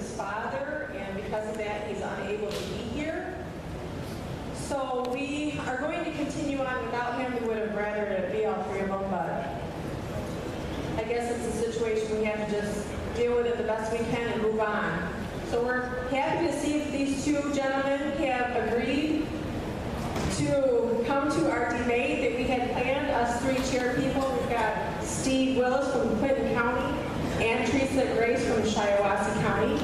his father, and because of that, he's unable to be here. So we are going to continue on without him. We would have rather it be all three of them, but I guess it's a situation we have to just deal with it the best we can and move on. So we're happy to see that these two gentlemen have agreed to come to our debate that we had planned, us three chair people. We've got Steve Willis from Clinton County and Teresa Grace from Shiawassee County.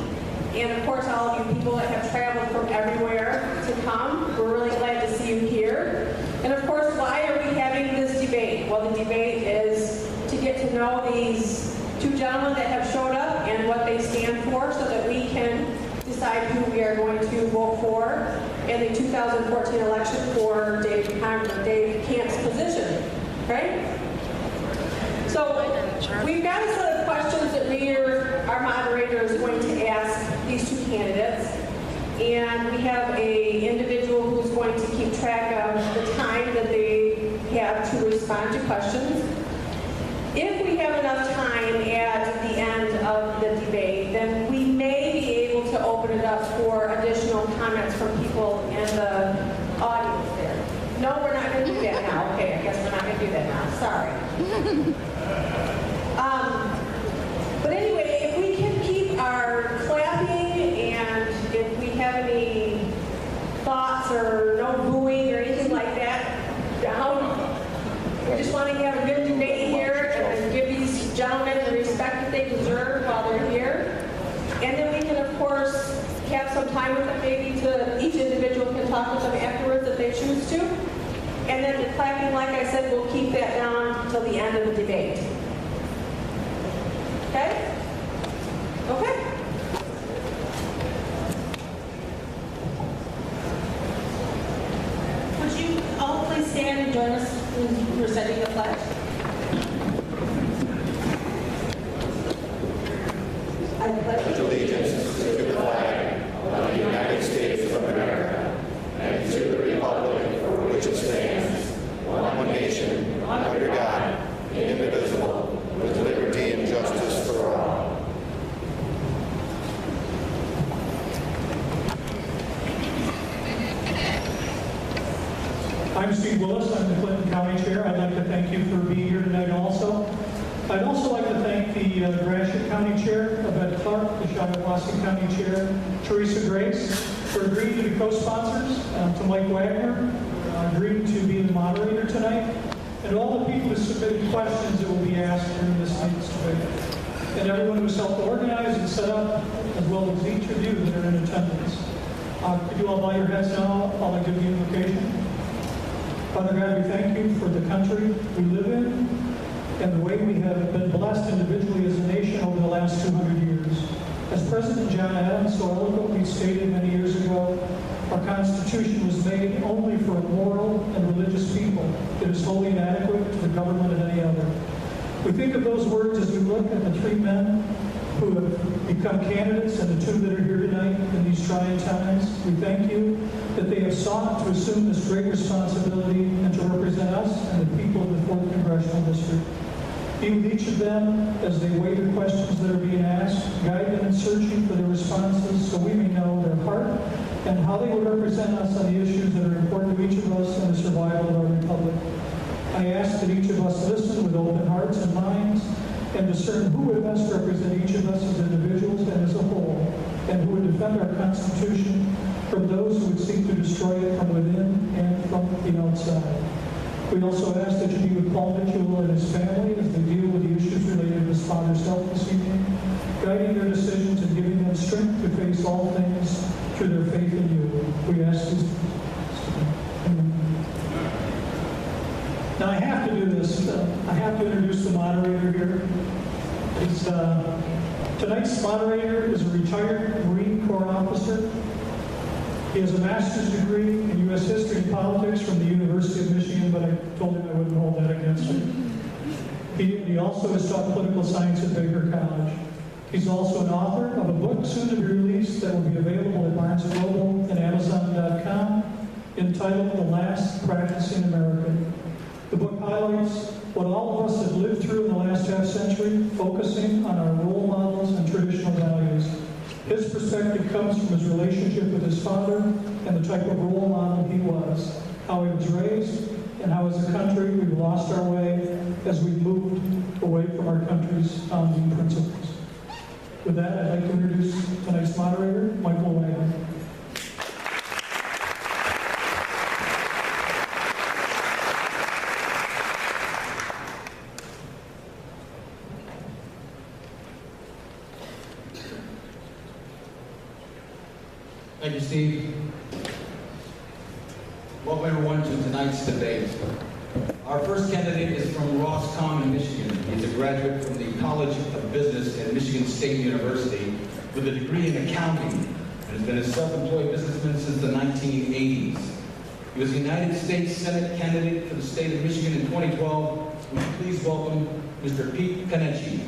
And of course, all of you people that have traveled from everywhere to come. We're really glad to see you here. And of course, why are we having this debate? Well, the debate is to get to know these two gentlemen that have showed up and what they stand for so that we can decide who we are going to vote for in the 2014 election for Dave Camp's position, right? So we've got a set of questions that our moderator is going to ask these two candidates. And we have an individual who's going to keep track of the time that they have to respond to questions. If we have enough time at the end of the debate, then we may be able to open it up for additional comments from people in the audience there. No, we're not going to do that now. Okay, I guess we're not going to do that now. Sorry. But anyway, if we can keep our clapping, and if we have any thoughts or no booing or anything like that down, we just want to have a good debate here and give these gentlemen the respect that they deserve while they're here. And then we can, of course, have some time with them, maybe to each individual can talk with them afterwards if they choose to. And then the clapping, like I said, we'll keep that down until the end of the debate. Okay? Okay. Would you all please stand and join us in reciting the pledge? I pledge allegiance to the flag of the United States of America and to the republic for which it stands, one nation, under God, indivisible, with liberty and justice for all. I'm Steve Willis. I'm the Clinton County Chair. I'd like to thank you for being here tonight also. I'd also like to thank the Gratiot County Chair, Yvette Clark, the Shiawassee County Chair, Teresa Grace, for agreeing to be co-sponsors, to Mike Wagner, agreeing to be the moderator tonight, and all the people who submitted questions that will be asked during this night's debate, and everyone who's helped organize and set up, as well as each of you that are in attendance. Could you all bow your heads now while I give the invocation? Father God, we thank you for the country we live in and the way we have been blessed individually as a nation over the last 200 years. As President John Adams so eloquently stated many years ago, our Constitution was made only for a moral and religious people. It is wholly inadequate to the government of any other. We think of those words as we look at the three men who have become candidates and the two that are here tonight in these trying times. We thank you that they have sought to assume this great responsibility and to represent us and the people of the 4th Congressional District. Be with each of them as they weigh the questions that are being asked, guide them in searching for their responses so we may know their heart and how they will represent us on the issues that are important to each of us in the survival of our republic. I ask that each of us listen with open hearts and minds and discern who would best represent each of us as individuals and as a whole, and who would defend our Constitution from those who would seek to destroy it from within and from the outside. We also ask that you be with Paul Mitchell and his family as they deal with the issues related to his father's health this evening, guiding their decisions and giving them strength to face all things through their faith in you. We ask this. Now I have to do this. I have to introduce the moderator here. Tonight's moderator is a retired Marine Corps officer. He has a master's degree in U.S. history and politics from the University of Michigan, but I told him I wouldn't hold that against him. He also has taught political science at Baker College. He's also an author of a book soon to be released that will be available at Barnes & Noble and Amazon.com entitled The Last Practicing American. The book highlights what all of us have lived through in the last half century, focusing on our role models and traditional values. His perspective comes from his relationship with his father and the type of role model he was, how he was raised, and how as a country we've lost our way as we moved away from our country's founding principles. With that, I'd like to introduce tonight's moderator, Michael Wagner. Thank you, Steve. Welcome everyone to tonight's debate. Our first candidate is from Roscommon, Michigan. He's a graduate from the College of Business at Michigan State University with a degree in accounting and has been a self-employed businessman since the 1980s. He was a United States Senate candidate for the state of Michigan in 2012. Would you please welcome Mr. Pete Canetti.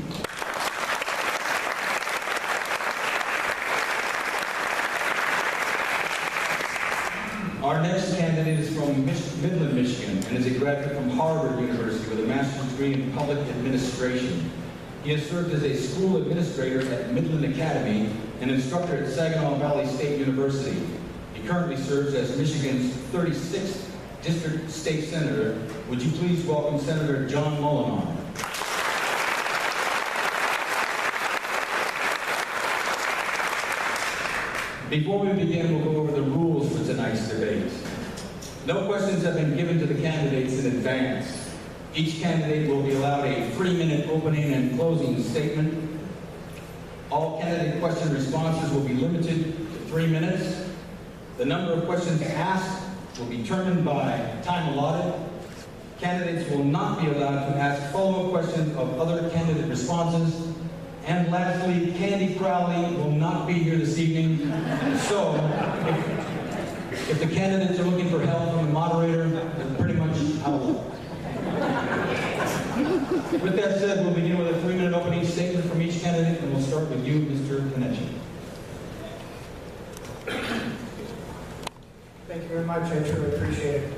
Our next candidate is from Midland, Michigan, and is a graduate from Harvard University with a master's degree in public administration. He has served as a school administrator at Midland Academy and instructor at Saginaw Valley State University. He currently serves as Michigan's 36th District State Senator. Would you please welcome Senator John Mullinar. Before we begin, we'll go over the rules for tonight's debate. No questions have been given to the candidates in advance. Each candidate will be allowed a 3-minute opening and closing statement. All candidate question responses will be limited to 3 minutes. The number of questions asked will be determined by time allotted. Candidates will not be allowed to ask follow-up questions of other candidate responses. And lastly, Candy Crowley will not be here this evening. So, if the candidates are looking for help from the moderator, they're pretty much out of luck. With that said, we'll begin with a 3-minute opening statement from each candidate, and we'll start with you, Mr. Canetti. Thank you very much. I truly appreciate it.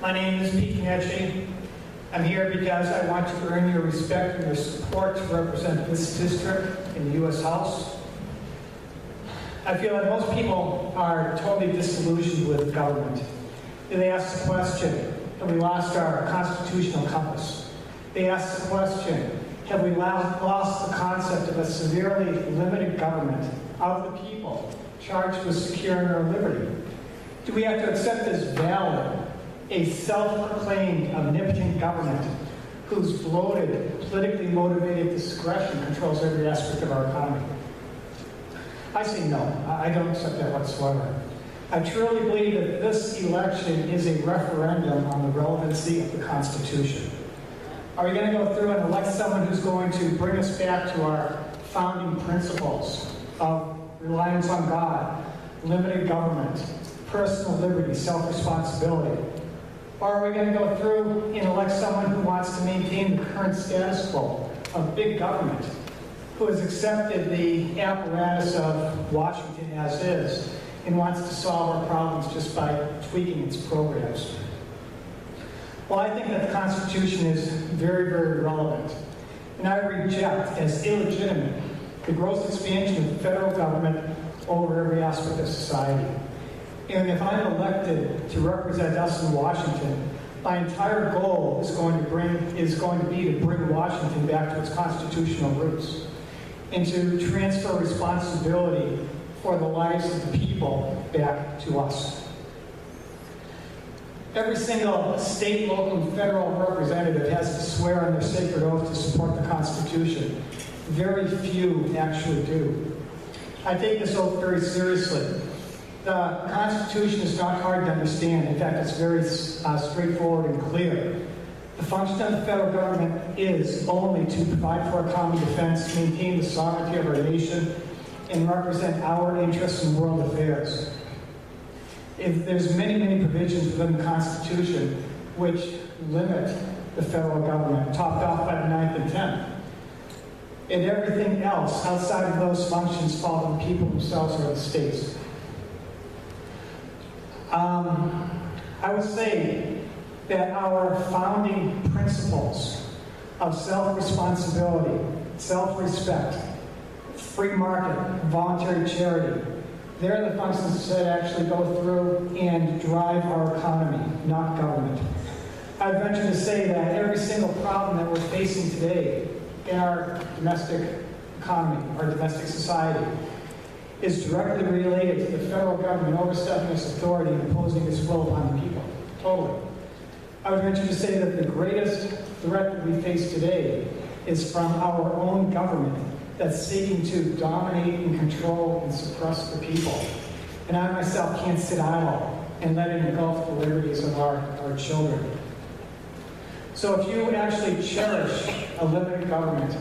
My name is Pete Canetti. I'm here because I want to earn your respect and your support to represent this district in the U.S. House. I feel that most people are totally disillusioned with government. They ask the question, have we lost our constitutional compass? They ask the question, have we lost the concept of a severely limited government of the people charged with securing our liberty? Do we have to accept as valid a self-proclaimed omnipotent government whose bloated, politically motivated discretion controls every aspect of our economy? I say no. I don't accept that whatsoever. I truly believe that this election is a referendum on the relevancy of the Constitution. Are we going to go through and elect someone who's going to bring us back to our founding principles of reliance on God, limited government, personal liberty, self-responsibility? Or are we going to go through and elect someone who wants to maintain the current status quo of big government, who has accepted the apparatus of Washington as is and wants to solve our problems just by tweaking its programs? Well, I think that the Constitution is very, very relevant. And I reject as illegitimate the gross expansion of the federal government over every aspect of society. And if I'm elected to represent us in Washington, my entire goal is going to be to bring Washington back to its constitutional roots and to transfer responsibility for the lives of the people back to us. Every single state, local, and federal representative has to swear on their sacred oath to support the Constitution. Very few actually do. I take this oath very seriously. The Constitution is not hard to understand. In fact, it's very straightforward and clear. The function of the federal government is only to provide for our common defense, maintain the sovereignty of our nation, and represent our interests in world affairs. There's many, many provisions within the Constitution which limit the federal government, topped off by the 9th and 10th. And everything else outside of those functions fall on the people themselves or the states. I would say that our founding principles of self-responsibility, self-respect, free market, voluntary charity. They're the functions that actually go through and drive our economy, not government. I venture to say that every single problem that we're facing today in our domestic economy, our domestic society, is directly related to the federal government overstepping its authority and imposing its will upon the people. Totally. I would venture to say that the greatest threat that we face today is from our own government that's seeking to dominate and control and suppress the people. And I myself can't sit idle and let it engulf the liberties of our children. So if you actually cherish a limited government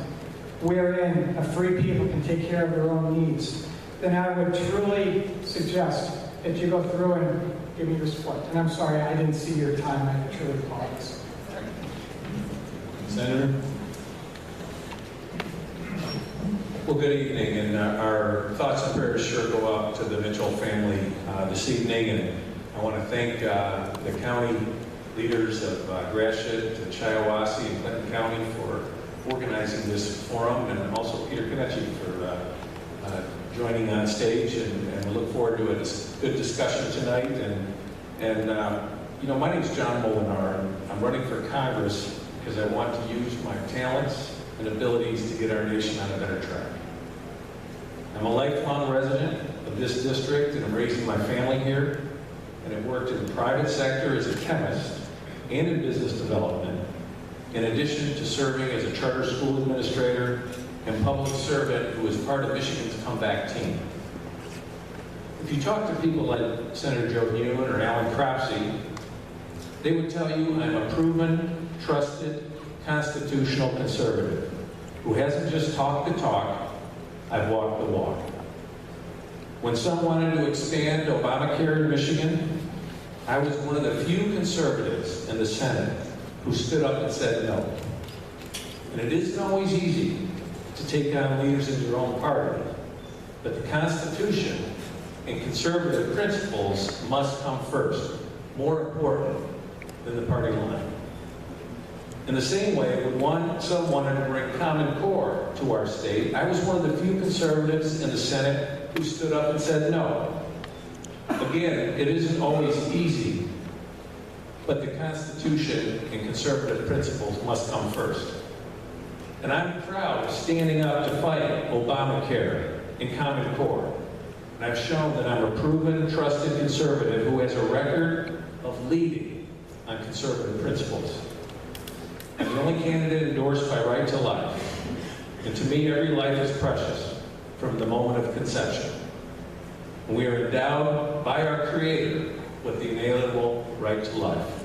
wherein a free people can take care of their own needs, then I would truly suggest that you go through and give me your support. And I'm sorry, I didn't see your time. I truly apologize. Senator? Well, good evening, and our thoughts and prayers sure go out to the Mitchell family this evening, and I want to thank the county leaders of Gratiot, Shiawassee, and Clinton County for organizing this forum, and also Peter Kenichi for joining on stage, and we look forward to a good discussion tonight. And you know, my name is John Molinar. I'm running for Congress because I want to use my talents and abilities to get our nation on a better track. I'm a lifelong resident of this district, and I'm raising my family here, and I've worked in the private sector as a chemist and in business development, in addition to serving as a charter school administrator and public servant who was part of Michigan's comeback team. If you talk to people like Senator Joe Hewin or Alan Cropsey, they would tell you I'm a proven, trusted, constitutional conservative who hasn't just talked the talk, I've walked the walk. When some wanted to expand Obamacare in Michigan, I was one of the few conservatives in the Senate who stood up and said no. And it isn't always easy to take on leaders in your own party, but the Constitution and conservative principles must come first, more important than the party line. In the same way, when some wanted to bring Common Core to our state, I was one of the few conservatives in the Senate who stood up and said no. Again, it isn't always easy, but the Constitution and conservative principles must come first. And I'm proud of standing up to fight Obamacare and Common Core. And I've shown that I'm a proven, trusted conservative who has a record of leading on conservative principles. I'm the only candidate endorsed by Right to Life. And to me, every life is precious from the moment of conception. And we are endowed by our Creator with the inalienable right to life.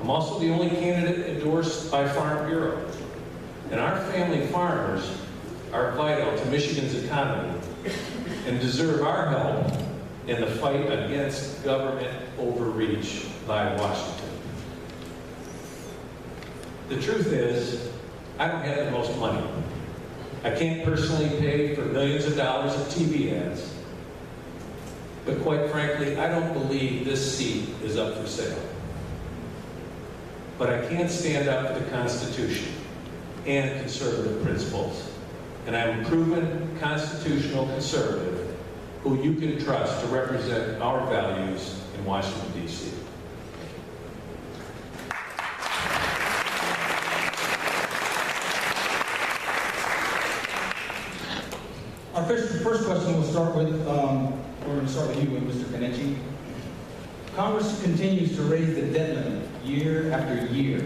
I'm also the only candidate endorsed by Farm Bureau. And our family farmers are vital to Michigan's economy and deserve our help in the fight against government overreach by Washington. The truth is, I don't have the most money. I can't personally pay for millions of dollars of TV ads. But quite frankly, I don't believe this seat is up for sale. But I can stand up for the Constitution and conservative principles. And I'm a proven constitutional conservative who you can trust to represent our values in Washington, D.C. Our first question we'll start with, we're going to start with you, Mr. Kenichi. Congress continues to raise the debt limit year after year.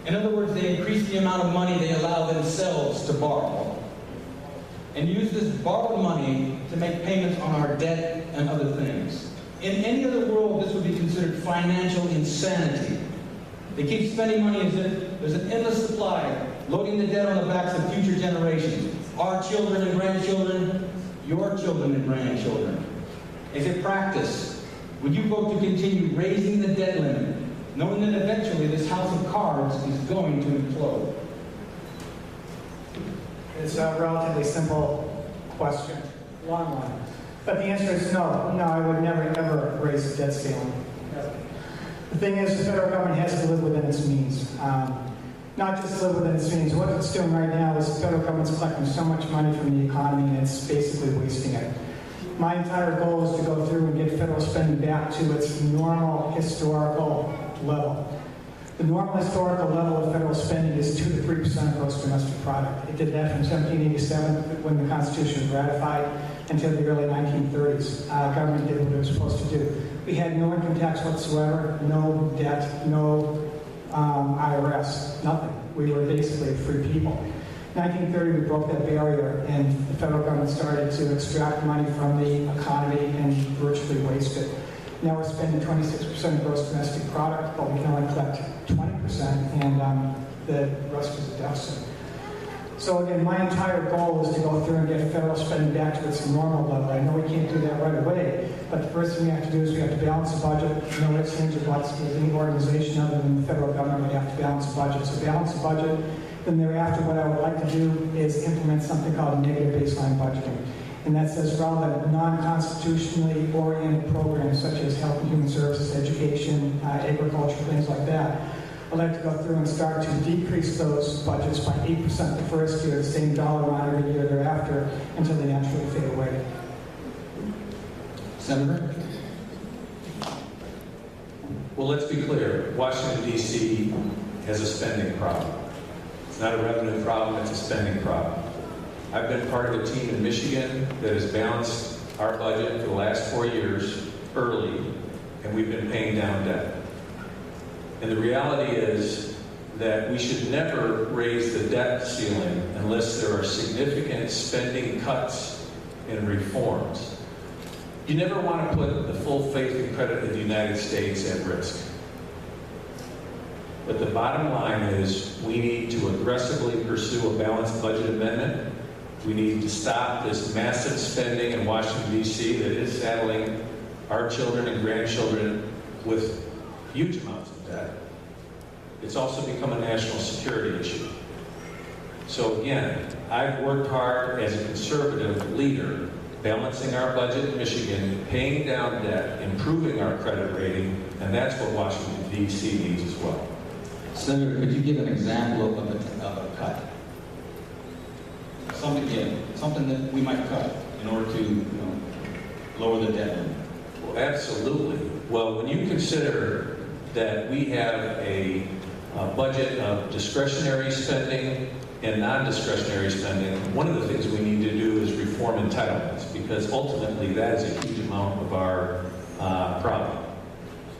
In other words, they increase the amount of money they allow themselves to borrow and use this borrowed money to make payments on our debt and other things. In any other world, this would be considered financial insanity. They keep spending money as if there's an endless supply, loading the debt on the backs of future generations. Our children and grandchildren, your children and grandchildren. As a practice, would you vote to continue raising the debt limit, knowing that eventually this house of cards is going to implode? It's a relatively simple question, long one. But the answer is no. No, I would never, ever raise the debt ceiling. The thing is, the federal government has to live within its means. not just live within its means. What it's doing right now is the federal government's collecting so much money from the economy and it's basically wasting it. My entire goal is to go through and get federal spending back to its normal historical level. The normal historical level of federal spending is 2 to 3% of gross domestic product. It did that from 1787, when the Constitution was ratified, until the early 1930s. Government did what it was supposed to do. We had no income tax whatsoever, no debt, no IRS, nothing. We were basically free people. 1930, we broke that barrier, and the federal government started to extract money from the economy and virtually waste it. Now we're spending 26% of gross domestic product, but we can only collect 20%, and the rest is a deficit. So again, my entire goal is to go through and get federal spending back to its normal level. I know we can't do that right away, but the first thing we have to do is we have to balance the budget. No ifs, ands, or buts. With any organization other than the federal government, we have to balance the budget. So balance the budget. Then thereafter, what I would like to do is implement something called negative baseline budgeting. And that says rather than non-constitutionally oriented programs such as health and human services, education, agriculture, things like that, I'd like to go through and start to decrease those budgets by 8% the first year, the same dollar amount every year thereafter, until they naturally fade away. Senator? Well, let's be clear. Washington, D.C. has a spending problem. It's not a revenue problem, it's a spending problem. I've been part of a team in Michigan that has balanced our budget for the last 4 years early, and we've been paying down debt. And the reality is that we should never raise the debt ceiling unless there are significant spending cuts and reforms. You never want to put the full faith and credit of the United States at risk. But the bottom line is we need to aggressively pursue a balanced budget amendment. We need to stop this massive spending in Washington, D.C. that is saddling our children and grandchildren with huge amounts of debt. It's also become a national security issue. So again, I've worked hard as a conservative leader, balancing our budget in Michigan, paying down debt, improving our credit rating, and that's what Washington, D.C. needs as well. Senator, could you give an example of a cut? Something that we might cut in order to lower the debt limit. Well, absolutely. Well, when you consider that we have a budget of discretionary spending and non-discretionary spending, one of the things we need to do is reform entitlements, because ultimately that is a huge amount of our problem.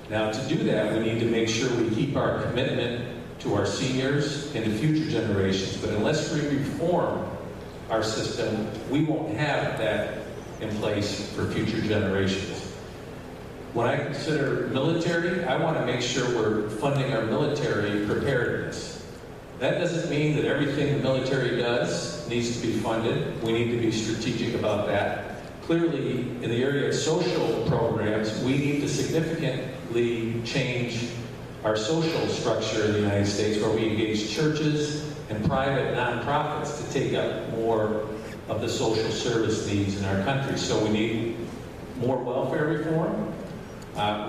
Now, to do that, we need to make sure we keep our commitment to our seniors and to future generations. But unless we reform our system, we won't have that in place for future generations. When I consider military, I want to make sure we're funding our military preparedness. That doesn't mean that everything the military does needs to be funded. We need to be strategic about that. Clearly, in the area of social programs, we need to significantly change our social structure in the United States, where we engage churches and private nonprofits to take up more of the social service needs in our country. So we need more welfare reform.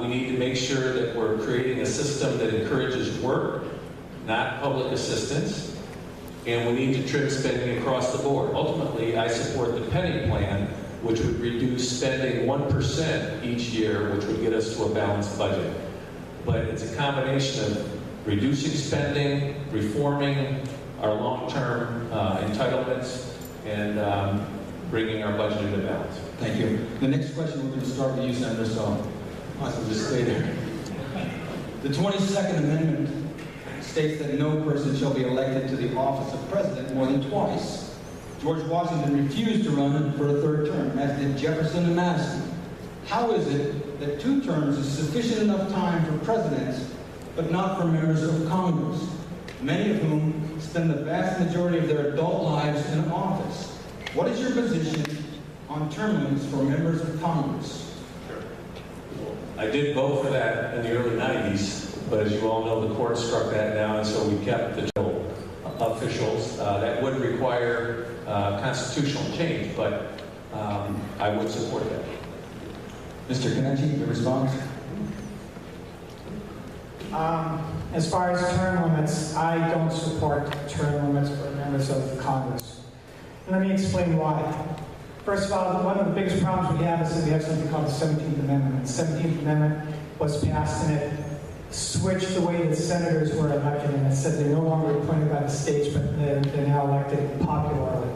We need to make sure that we're creating a system that encourages work, not public assistance. And we need to trim spending across the board. Ultimately, I support the penny plan, which would reduce spending 1% each year, which would get us to a balanced budget. But it's a combination of reducing spending, reforming our long-term entitlements, and bringing our budget into balance. Thank you. The next question, we're going to start with you, Senator, so I can just stay there. The 22nd Amendment states that no person shall be elected to the office of president more than twice. George Washington refused to run for a third term, as did Jefferson and Madison. How is it that 2 terms is sufficient enough time for presidents, but not for members of Congress, many of whom spend the vast majority of their adult lives in office? What is your position on term limits for members of Congress? I did vote for that in the early 90s, but as you all know, the court struck that down, and so we kept the officials. That would require constitutional change, but I would support that. Mr. Kenichi, your response? As far as term limits, I don't support term limits for members of Congress. And let me explain why. First of all, one of the biggest problems we have is that we have something called the 17th Amendment. The 17th Amendment was passed and it switched the way the senators were elected, and it said they're no longer appointed by the states, but they're now elected popularly.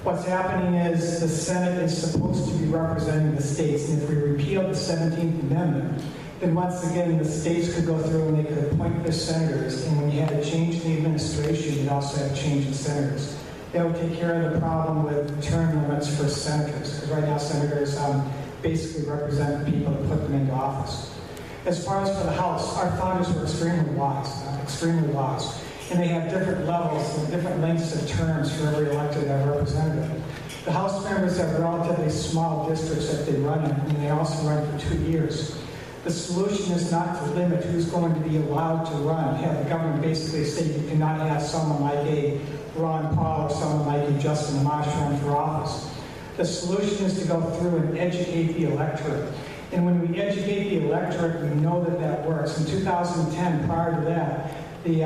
What's happening is the Senate is supposed to be representing the states, and if we repeal the 17th Amendment, then once again the states could go through and they could appoint their senators, and when you had a change in the administration, you'd also have a change in senators. That would take care of the problem with term limits for senators, because right now senators basically represent the people that put them into office. As far as for the House, our founders were extremely wise, and they have different levels and different lengths of terms for every elected representative. The House members have relatively small districts that they run in, and they also run for 2 years. The solution is not to limit who's going to be allowed to run, have the government basically say you cannot have someone like a Ron Paul or someone like a Justin Amash run for office. The solution is to go through and educate the electorate. And when we educate the electorate, we know that that works. In 2010, prior to that, the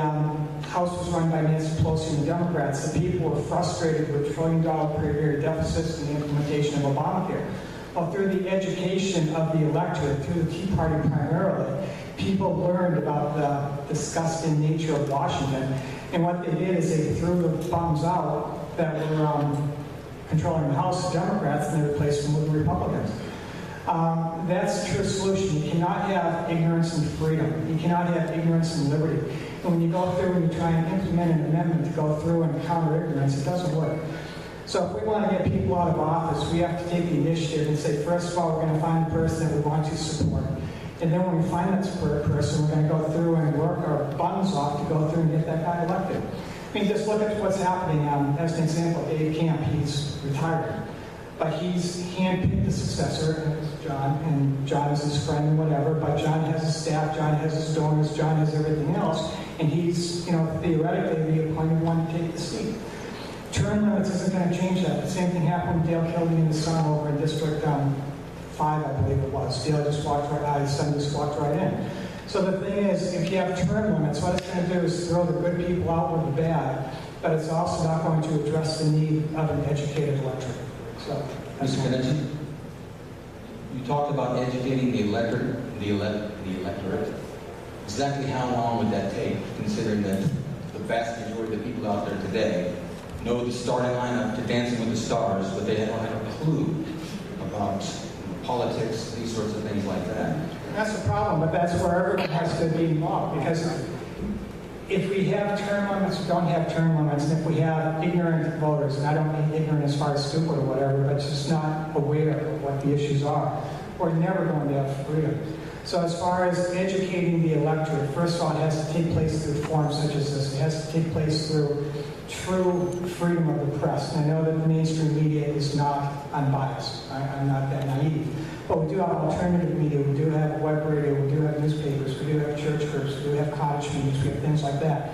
House was run by Nancy Pelosi and the Democrats. The people were frustrated with $1 trillion per year deficits and the implementation of Obamacare. Well, through the education of the electorate, through the Tea Party primarily, people learned about the disgusting nature of Washington. And what they did is they threw the bums out that were controlling the House, Democrats, and they replaced them with Republicans. That's the true solution. You cannot have ignorance and freedom. You cannot have ignorance and liberty. And when you go through and you try and implement an amendment to go through and counter ignorance, it doesn't work. So if we want to get people out of office, we have to take the initiative and say, first of all, we're going to find the person that we want to support. And then when we find that person, we're going to go through and work our buns off to go through and get that guy elected. I mean, just look at what's happening. As an example, Dave Camp, he's retired. But he's handpicked a successor, and it's John, and John is his friend and whatever, but John has his staff, John has his donors, John has everything else, and he's, theoretically the appointed one to take the seat. Term limits isn't going to change that. The same thing happened with Dale Kildee and his son over in District 5, I believe it was. Dale just walked right out, his son just walked right in. So the thing is, if you have term limits, what it's going to do is throw the good people out with the bad, but it's also not going to address the need of an educated electorate. So, Mr. Kennedy, you talked about educating the electorate. Exactly how long would that take, considering that the vast majority of the people out there today know the starting lineup to Dancing with the Stars, but they don't have a clue about politics, these sorts of things like that? That's the problem, but that's where everyone has to be involved, because if we have term limits, we don't have term limits, and if we have ignorant voters, and I don't mean ignorant as far as stupid or whatever, but just not aware of what the issues are, we're never going to have freedom. So as far as educating the electorate, first of all, it has to take place through forums such as this. It has to take place through true freedom of the press. And I know that the mainstream media is not unbiased. I'm not that naive. But we do have alternative media. We do have web radio. We do have newspapers. We do have church groups. We do have cottage meetings. We have things like that.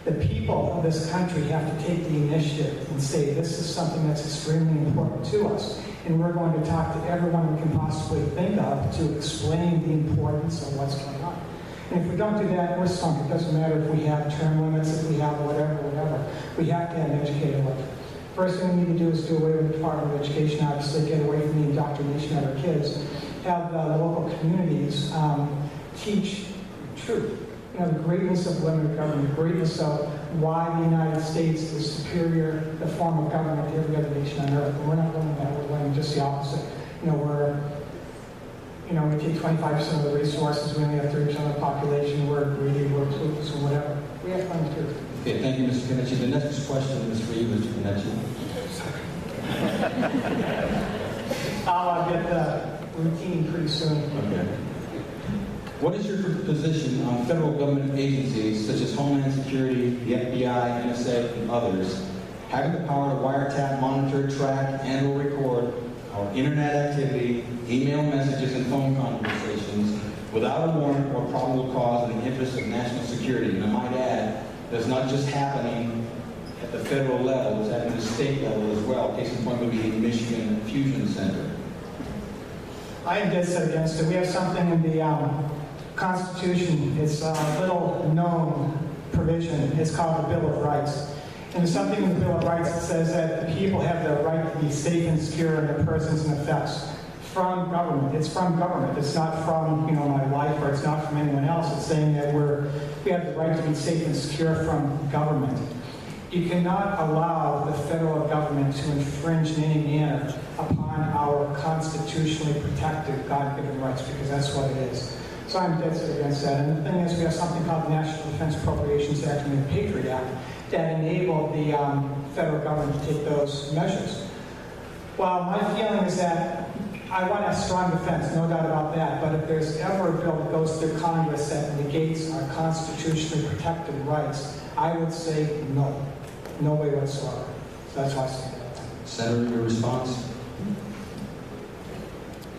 The people of this country have to take the initiative and say, this is something that's extremely important to us. And we're going to talk to everyone we can possibly think of to explain the importance of what's going on. And if we don't do that, we're sunk. It doesn't matter if we have term limits, if we have whatever. We have to have an educated electorate. First thing we need to do is do away with the Department of Education, obviously get away from the indoctrination of our kids, have the local communities teach truth. The greatness of limited government, the greatness of why the United States is superior, the form of government to every other nation on earth. And we're not learning that, we're learning just the opposite. We take 25% of the resources, we only have 30% of the population, we're greedy, we're clueless, or whatever. We have fun too. Okay, thank you, Mr. Kennedy. The next question is for you, Mr. Kennedy. I'll get the routine pretty soon. Okay. What is your position on federal government agencies such as Homeland Security, the FBI, NSA, and others having the power to wiretap, monitor, track, and/or record our internet activity, email messages, and phone conversations without a warrant or probable cause in the interest of national security? And I might add, that's not just happening at the federal level, it's happening at the state level as well. Case in point would be the Michigan Fusion Center. I am dead set against it. We have something in the Constitution, it's a little known provision. It's called the Bill of Rights. And there's something in the Bill of Rights that says that the people have the right to be safe and secure in their persons and effects from government. It's from government. It's not from, my wife, or it's not from anyone else. It's saying that we have the right to be safe and secure from government. You cannot allow the federal government to infringe in any manner upon our constitutionally protected God-given rights, because that's what it is. So I'm dead set against that. And the thing is, we have something called the National Defense Appropriations Act and the Patriot Act that enable the federal government to take those measures. Well, my feeling is that I want a strong defense, no doubt about that, but if there's ever a bill that goes through Congress that negates our constitutionally protected rights, I would say no. No way whatsoever. So that's why I say that. Senator, your response?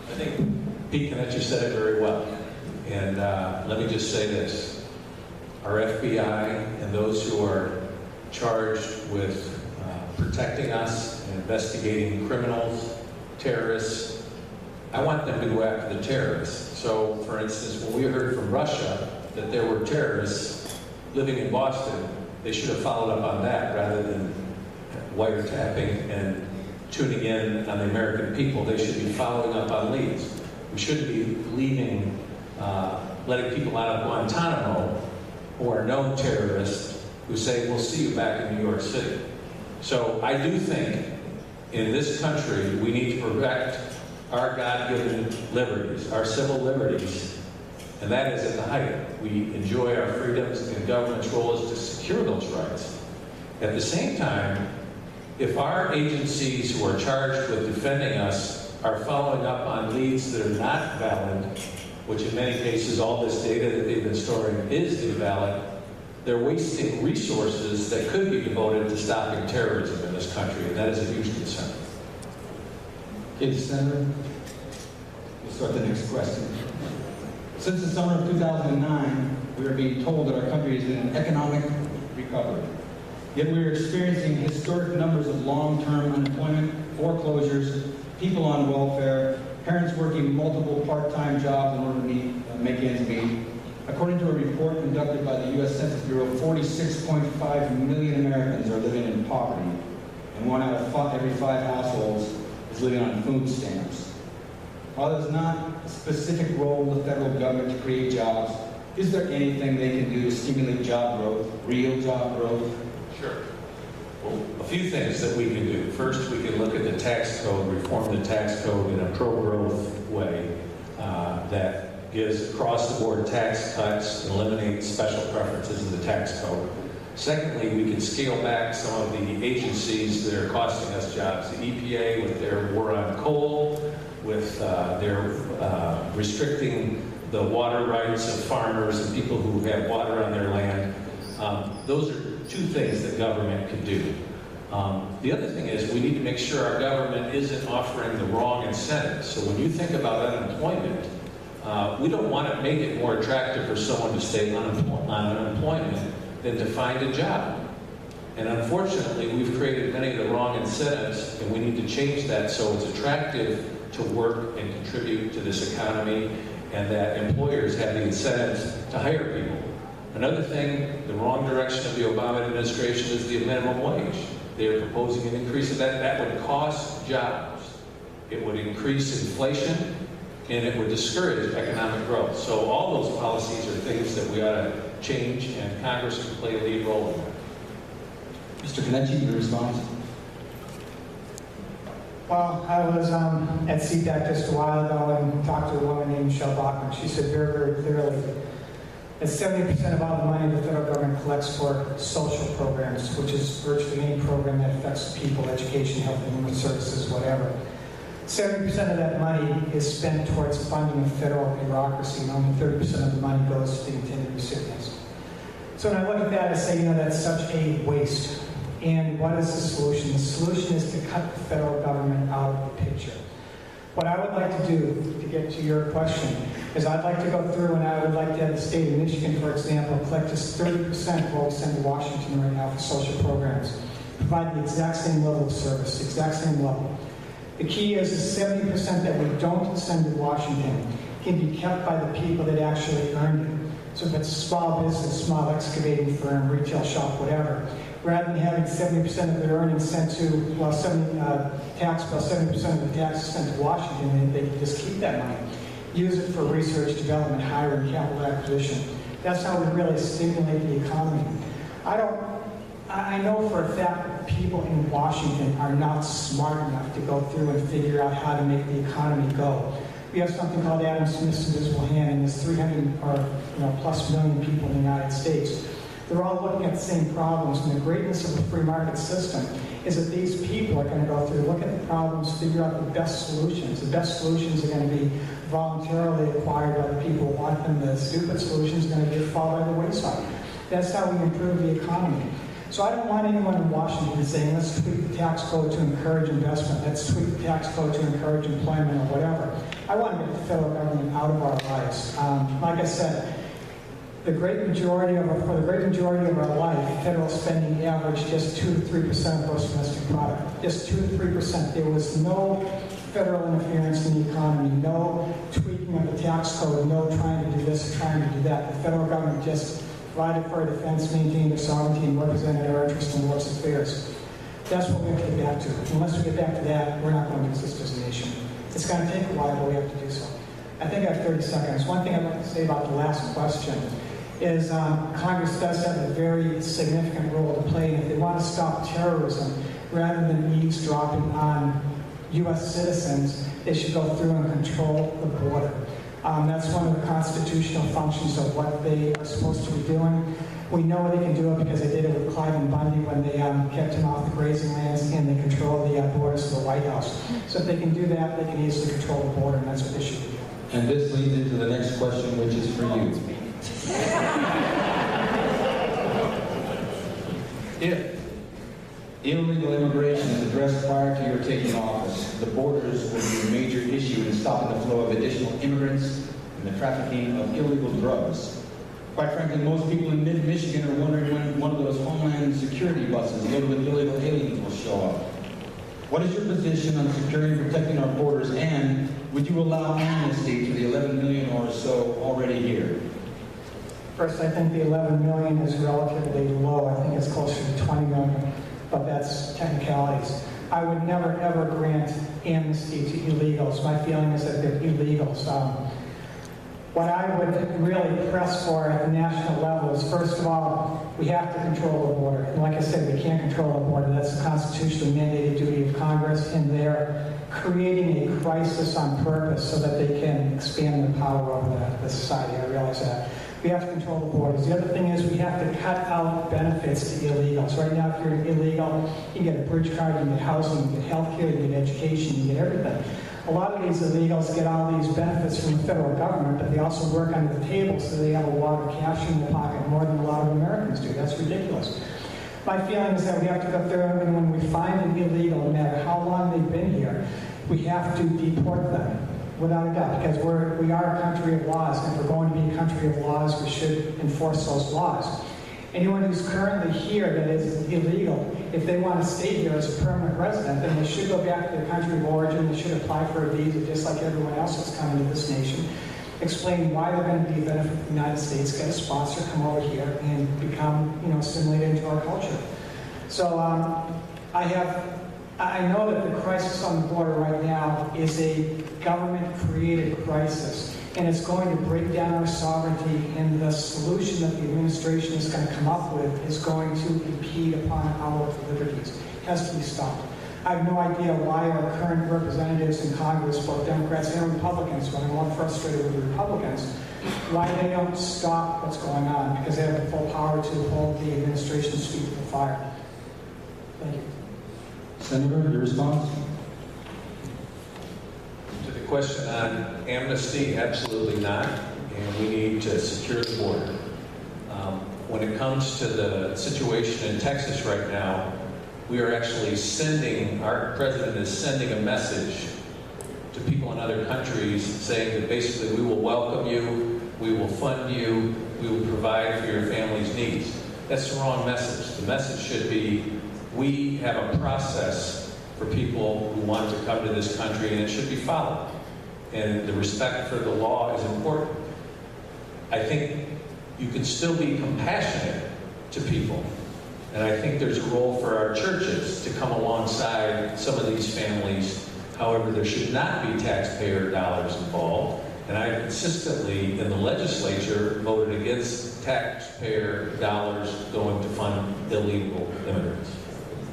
I think Pete Knecht said it very well. And let me just say this. Our FBI and those who are charged with protecting us and investigating criminals, terrorists, I want them to go after the terrorists. So, for instance, when we heard from Russia that there were terrorists living in Boston, they should have followed up on that rather than wiretapping and tuning in on the American people. They should be following up on leads. We shouldn't be letting people out of Guantanamo who are known terrorists who say, we'll see you back in New York City. So I do think in this country we need to protect our God-given liberties, our civil liberties, and that is at the height. We enjoy our freedoms, and government's role is to secure those rights. At the same time, if our agencies who are charged with defending us are following up on leads that are not valid, which in many cases all this data that they've been storing is invalid, they're wasting resources that could be devoted to stopping terrorism in this country, and that is a huge concern. Okay, Senator. We'll start the next question. Since the summer of 2009, we are being told that our country is in an economic recovery. Yet we are experiencing historic numbers of long-term unemployment, foreclosures, people on welfare, parents working multiple part-time jobs in order to make ends meet. According to a report conducted by the U.S. Census Bureau, 46.5 million Americans are living in poverty, and 1 out of every 5 households is living on food stamps. While there's not a specific role of the federal government to create jobs, is there anything they can do to stimulate job growth, real job growth? Sure. Well, a few things that we can do. First, we can look at the tax code, reform the tax code in a pro-growth way that gives across-the-board tax cuts and eliminates special preferences in the tax code. Secondly, we can scale back some of the agencies that are costing us jobs. The EPA with their war on coal, with their restricting the water rights of farmers and people who have water on their land. Those are 2 things that government can do. The other thing is we need to make sure our government isn't offering the wrong incentives. So when you think about unemployment, we don't want to make it more attractive for someone to stay on unemployment than to find a job. And unfortunately, we've created many of the wrong incentives, and we need to change that so it's attractive to work and contribute to this economy, and that employers have the incentives to hire people. Another thing, the wrong direction of the Obama administration is the minimum wage. They are proposing an increase of that. That would cost jobs. It would increase inflation, and it would discourage economic growth. So all those policies are things that we ought to change, and Congress can play a lead role in that. Mr. Knecht, your response? Well, I was at CPAC just a while ago and talked to a woman named Michelle Bachman. She said very, very clearly that 70% of all the money the federal government collects for social programs, which is virtually any program that affects people, education, health and human services, whatever. 70% of that money is spent towards funding of federal bureaucracy, and only 30% of the money goes to the intended recipients. So when I look at that, I say, that's such a waste. And what is the solution? The solution is to cut the federal government out of the picture. What I would like to do, to get to your question, is I'd like to go through and I would like to have the state of Michigan, for example, collect just 30% of what we send to Washington right now for social programs. Provide the exact same level of service, the exact same level. The key is the 70% that we don't send to Washington can be kept by the people that actually earned it. So if it's a small business, small excavating firm, retail shop, whatever, rather than having 70% of their earnings sent to, well, 70% of the taxes sent to Washington, they can just keep that money. Use it for research, development, hiring, capital acquisition. That's how we really stimulate the economy. I know for a fact that people in Washington are not smart enough to go through and figure out how to make the economy go. We have something called Adam Smith's invisible hand, and there's 300 or plus million people in the United States. They're all looking at the same problems, and the greatness of the free market system is that these people are going to go through, look at the problems, figure out the best solutions. The best solutions are going to be voluntarily acquired by the people who want them. The stupid solutions are going to get fall by the wayside. That's how we improve the economy. So I don't want anyone in Washington saying, let's tweak the tax code to encourage investment, let's tweak the tax code to encourage employment or whatever. I want to get the federal government out of our lives. Like I said, for the great majority of our life, federal spending averaged just 2 to 3% of gross domestic product. Just 2 to 3%. There was no federal interference in the economy, no tweaking of the tax code, no trying to do this or trying to do that. The federal government just provided for our defense, maintained their sovereignty, and represented our interests in world's affairs. That's what we have to get back to. Unless we get back to that, we're not going to exist as a nation. It's going to take a while, but we have to do so. I think I have 30 seconds. One thing I'd like to say about the last question is Congress does have a very significant role to play, and if they want to stop terrorism, rather than eavesdropping on U.S. citizens, they should go through and control the border. That's one of the constitutional functions of what they are supposed to be doing. We know they can do it because they did it with Clive and Bundy when they kept him off the grazing lands and they control the borders of the White House. So if they can do that, they can easily control the border, and that's what they should do. And this leads into the next question, which is for you. If illegal immigration is addressed prior to your taking office, the borders will be a major issue in stopping the flow of additional immigrants and the trafficking of illegal drugs. Quite frankly, most people in mid-Michigan are wondering when one of those Homeland Security buses loaded with illegal aliens will show up. What is your position on securing and protecting our borders, and would you allow amnesty to the 11 million or so already here? First, I think the 11 million is relatively low. I think it's closer to 20 million, but that's technicalities. I would never, ever grant amnesty to illegals. My feeling is that they're illegals. What I would really press for at the national level is, first of all, we have to control the border. And like I said, we can't control the border. That's the constitutionally mandated duty of Congress, and they're creating a crisis on purpose so that they can expand their power over the society. I realize that. We have to control the borders. The other thing is we have to cut out benefits to illegals. Right now, if you're an illegal, you get a bridge card, you get housing, you get health care, you get education, you get everything. A lot of these illegals get all these benefits from the federal government, but they also work under the table, so they have a lot of cash in their pocket, more than a lot of Americans do. That's ridiculous. My feeling is that we have to go through, and when we find an illegal, no matter how long they've been here, we have to deport them, without a doubt, because we are a country of laws, and if we're going to be a country of laws, we should enforce those laws. Anyone who's currently here that is illegal, if they want to stay here as a permanent resident, then they should go back to their country of origin. They should apply for a visa just like everyone else that's coming to this nation. Explain why they're going to be a benefit to the United States, get a sponsor, come over here, and become, assimilated into our culture. So I know that the crisis on the border right now is a government-created crisis, and it's going to break down our sovereignty, and the solution that the administration is going to come up with is going to impede upon our liberties. It has to be stopped. I have no idea why our current representatives in Congress, both Democrats and Republicans, when I'm more frustrated with the Republicans, why they don't stop what's going on, because they have the full power to hold the administration's feet to the fire. Thank you. Senator, your response? To the question on amnesty, absolutely not, and we need to secure the border. When it comes to the situation in Texas right now, we are actually our president is sending a message to people in other countries saying that basically we will welcome you, we will fund you, we will provide for your family's needs. That's the wrong message. The message should be, we have a process for people who want to come to this country, and it should be followed. and the respect for the law is important. I think you can still be compassionate to people. And I think there's a role for our churches to come alongside some of these families. However, there should not be taxpayer dollars involved. And I consistently, in the legislature, voted against taxpayer dollars going to fund illegal immigrants.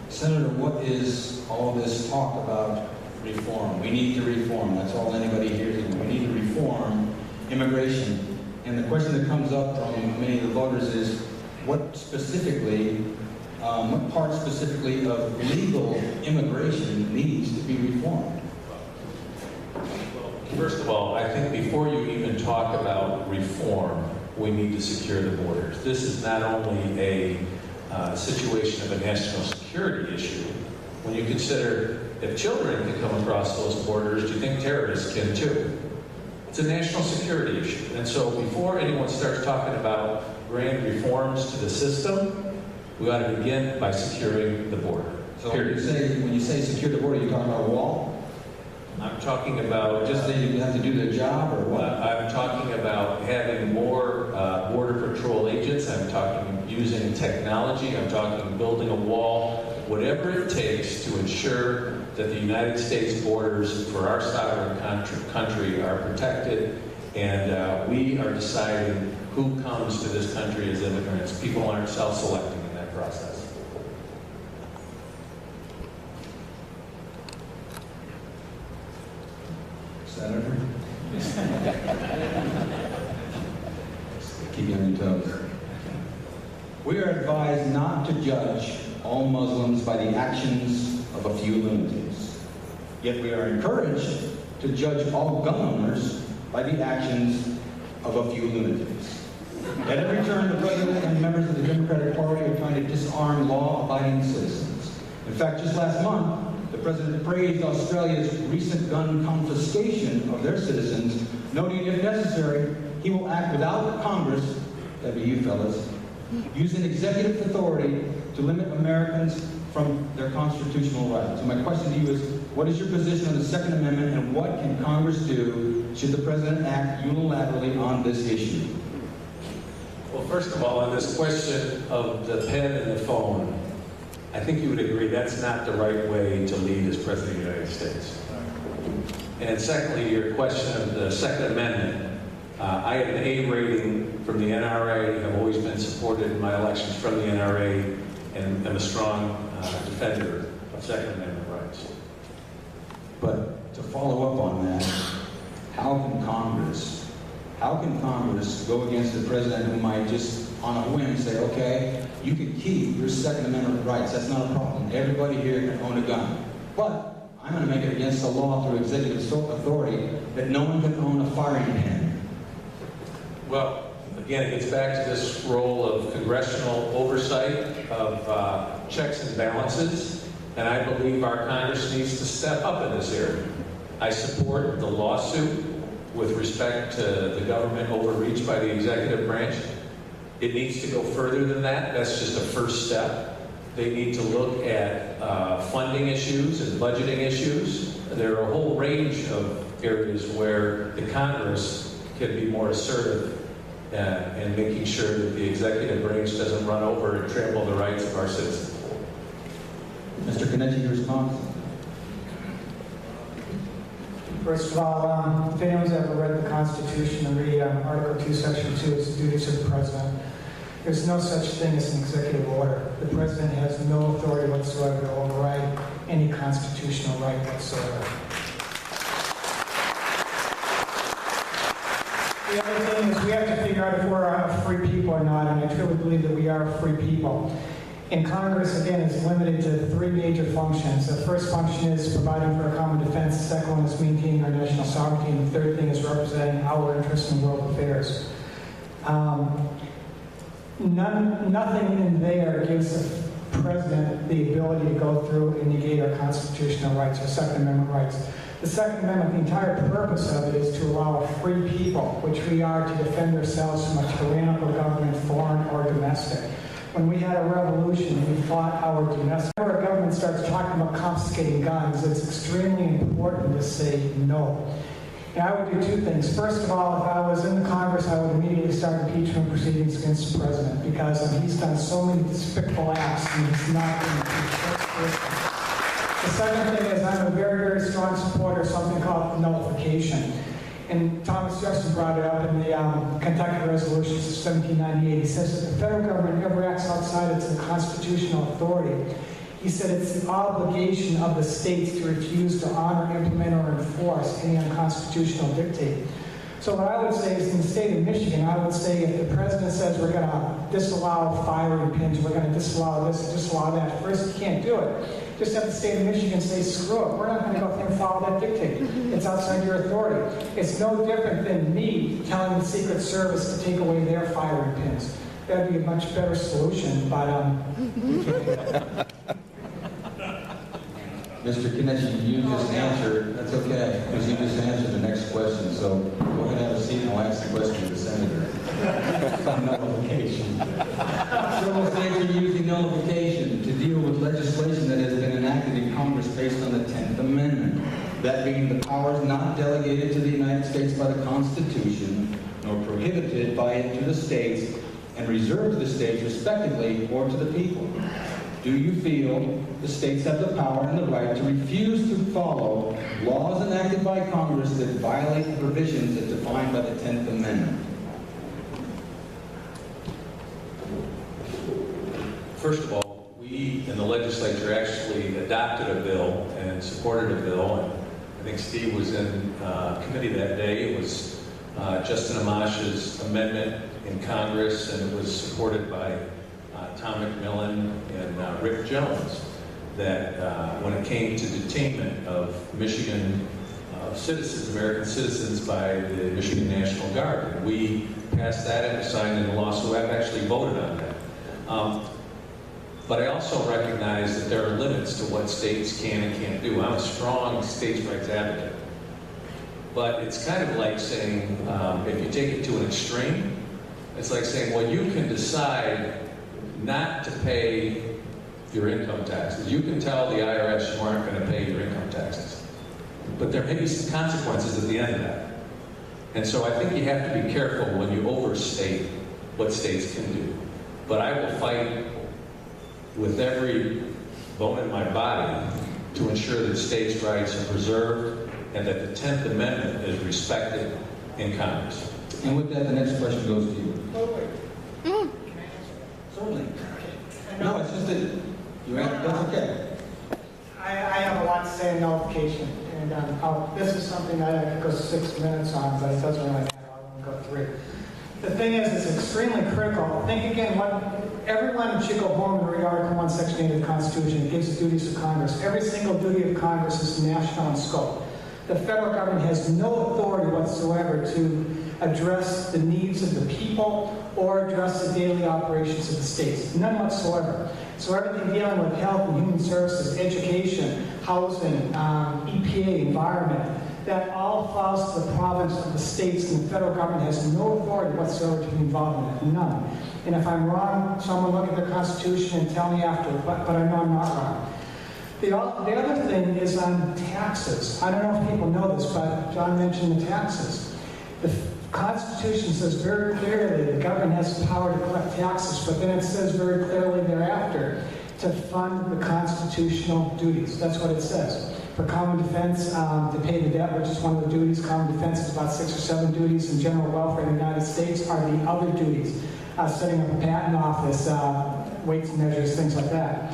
Senator, what is all this talk about reform? We need to reform. That's all anybody hears. We need to reform immigration. And the question that comes up from many of the voters is, what part specifically of legal immigration needs to be reformed? First of all, I think before you even talk about reform, we need to secure the borders. This is not only a situation of a national security issue. When you consider if children can come across those borders, do you think terrorists can too? It's a national security issue. And so before anyone starts talking about grand reforms to the system, we ought to begin by securing the border. So when you say secure the border, you're talking about a wall? I'm talking about Just that you have to do their job, or what? I'm talking about having more Border Patrol agents. I'm talking using technology. I'm talking building a wall. Whatever it takes to ensure that the United States borders for our sovereign country are protected, and we are deciding who comes to this country as immigrants. People aren't self-selecting in that process. Senator? Keep you on your toes. We are advised not to judge all Muslims by the actions of a few lunatics. Yet we are encouraged to judge all gun owners by the actions of a few lunatics. At every turn, the President and members of the Democratic Party are trying to disarm law-abiding citizens. In fact, just last month, the President praised Australia's recent gun confiscation of their citizens, noting if necessary, he will act without Congress, that'd be you fellas, using executive authority to limit Americans from their constitutional rights. So my question to you is, what is your position on the Second Amendment, and what can Congress do should the President act unilaterally on this issue? Well, first of all, on this question of the pen and the phone, I think you would agree that's not the right way to lead as President of the United States. And secondly, your question of the Second Amendment, I have an A rating from the NRA. I've always been supported in my elections from the NRA, and am a strong defender of Second Amendment rights. But to follow up on that, how can Congress go against the President who might just on a whim say, okay, you can keep your Second Amendment rights, that's not a problem. Everybody here can own a gun. But I'm going to make it against the law through executive authority that no one can own a firing pin. Well, again, it gets back to this role of congressional oversight of checks and balances, and I believe our Congress needs to step up in this area. I support the lawsuit with respect to the government overreach by the executive branch. It needs to go further than that. That's just a first step. They need to look at funding issues and budgeting issues. There are a whole range of areas where the Congress can be more assertive in making sure that the executive branch doesn't run over and trample the rights of our citizens. Mr. Kennedy, your response? First of all, if anyone's ever read the Constitution and read Article 2, Section 2, it's the duties of the President. There's no such thing as an executive order. The President has no authority whatsoever to override any constitutional right whatsoever. The other thing is we have to figure out if we're a free people or not, and I truly believe that we are free people. And Congress, again, is limited to three major functions. The first function is providing for a common defense. The second one is maintaining our national sovereignty. And the third thing is representing our interests in world affairs. Nothing in there gives the President the ability to go through and negate our constitutional rights, our Second Amendment rights. The Second Amendment, the entire purpose of it is to allow a free people, which we are, to defend ourselves from a tyrannical government, foreign or domestic. When we had a revolution, we fought our domestic. Whenever a government starts talking about confiscating guns, it's extremely important to say no. And I would do two things. First of all, if I was in the Congress, I would immediately start impeachment proceedings against the president because he's done so many despicable acts and he's not been impeached. The second thing is I'm a very, very strong supporter of something called nullification. And Thomas Jefferson brought it up in the Kentucky Resolutions of 1798. He says that the federal government never acts outside its constitutional authority. He said it's the obligation of the states to refuse to honor, implement, or enforce any unconstitutional dictate. So what I would say is in the state of Michigan, I would say if the president says we're going to disallow firing pins, we're going to disallow this, disallow that, first you can't do it. Just have the state of Michigan say, screw it, we're not going to go there and follow that dictate. It's outside your authority. It's no different than me telling the Secret Service to take away their firing pins. That'd be a much better solution, but Mr. Knichi, you just answered, that's okay, because you just answered the next question, so go ahead and have a seat and I'll ask the question to the senator. Nullification. Several states are using nullification to deal with legislation that has been enacted in Congress based on the 10th Amendment. That being the powers not delegated to the United States by the Constitution, nor prohibited by it to the states, and reserved to the states respectively or to the people. Do you feel the states have the power and the right to refuse to follow laws enacted by Congress that violate the provisions as defined by the 10th Amendment? First of all, we in the legislature actually adopted a bill and supported a bill, and I think Steve was in committee that day. It was Justin Amash's amendment in Congress, and it was supported by Tom McMillan and Rick Jones, that when it came to detainment of Michigan citizens, American citizens, by the Michigan National Guard. And we passed that and signed into law, so I've actually voted on that. But I also recognize that there are limits to what states can and can't do. I'm a strong states' rights advocate. But it's kind of like saying, if you take it to an extreme, it's like saying, well, you can decide not to pay your income taxes. You can tell the IRS you aren't going to pay your income taxes. But there may be some consequences at the end of that. And so I think you have to be careful when you overstate what states can do. But I will fight with every bone in my body to ensure that states' rights are preserved and that the 10th Amendment is respected in Congress. And with that, the next question goes to you. Certainly. No, it's just that you answered. That's okay. I have a lot to say on nullification, and this is something that I could go 6 minutes on, but it doesn't really matter. I won't go 3. The thing is, it's extremely critical. Think again, everyone should go home and read Article 1, Section 8 of the Constitution. It gives the duties of Congress. Every single duty of Congress is national in scope. The federal government has no authority whatsoever to address the needs of the people or address the daily operations of the states. None whatsoever. So everything dealing with health and human services, education, housing, EPA, environment, that all falls to the province of the states, and the federal government has no authority whatsoever to be involved in it. None. And if I'm wrong, someone look at the Constitution and tell me after, but I know I'm not wrong. The other thing is on taxes. I don't know if people know this, but John mentioned the taxes. The Constitution says very clearly the government has the power to collect taxes, but then it says very clearly thereafter to fund the constitutional duties. That's what it says. For common defense, to pay the debt, which is one of the duties. Common defense is about 6 or 7 duties, and general welfare in the United States are the other duties. Setting up a patent office, weights and measures, things like that.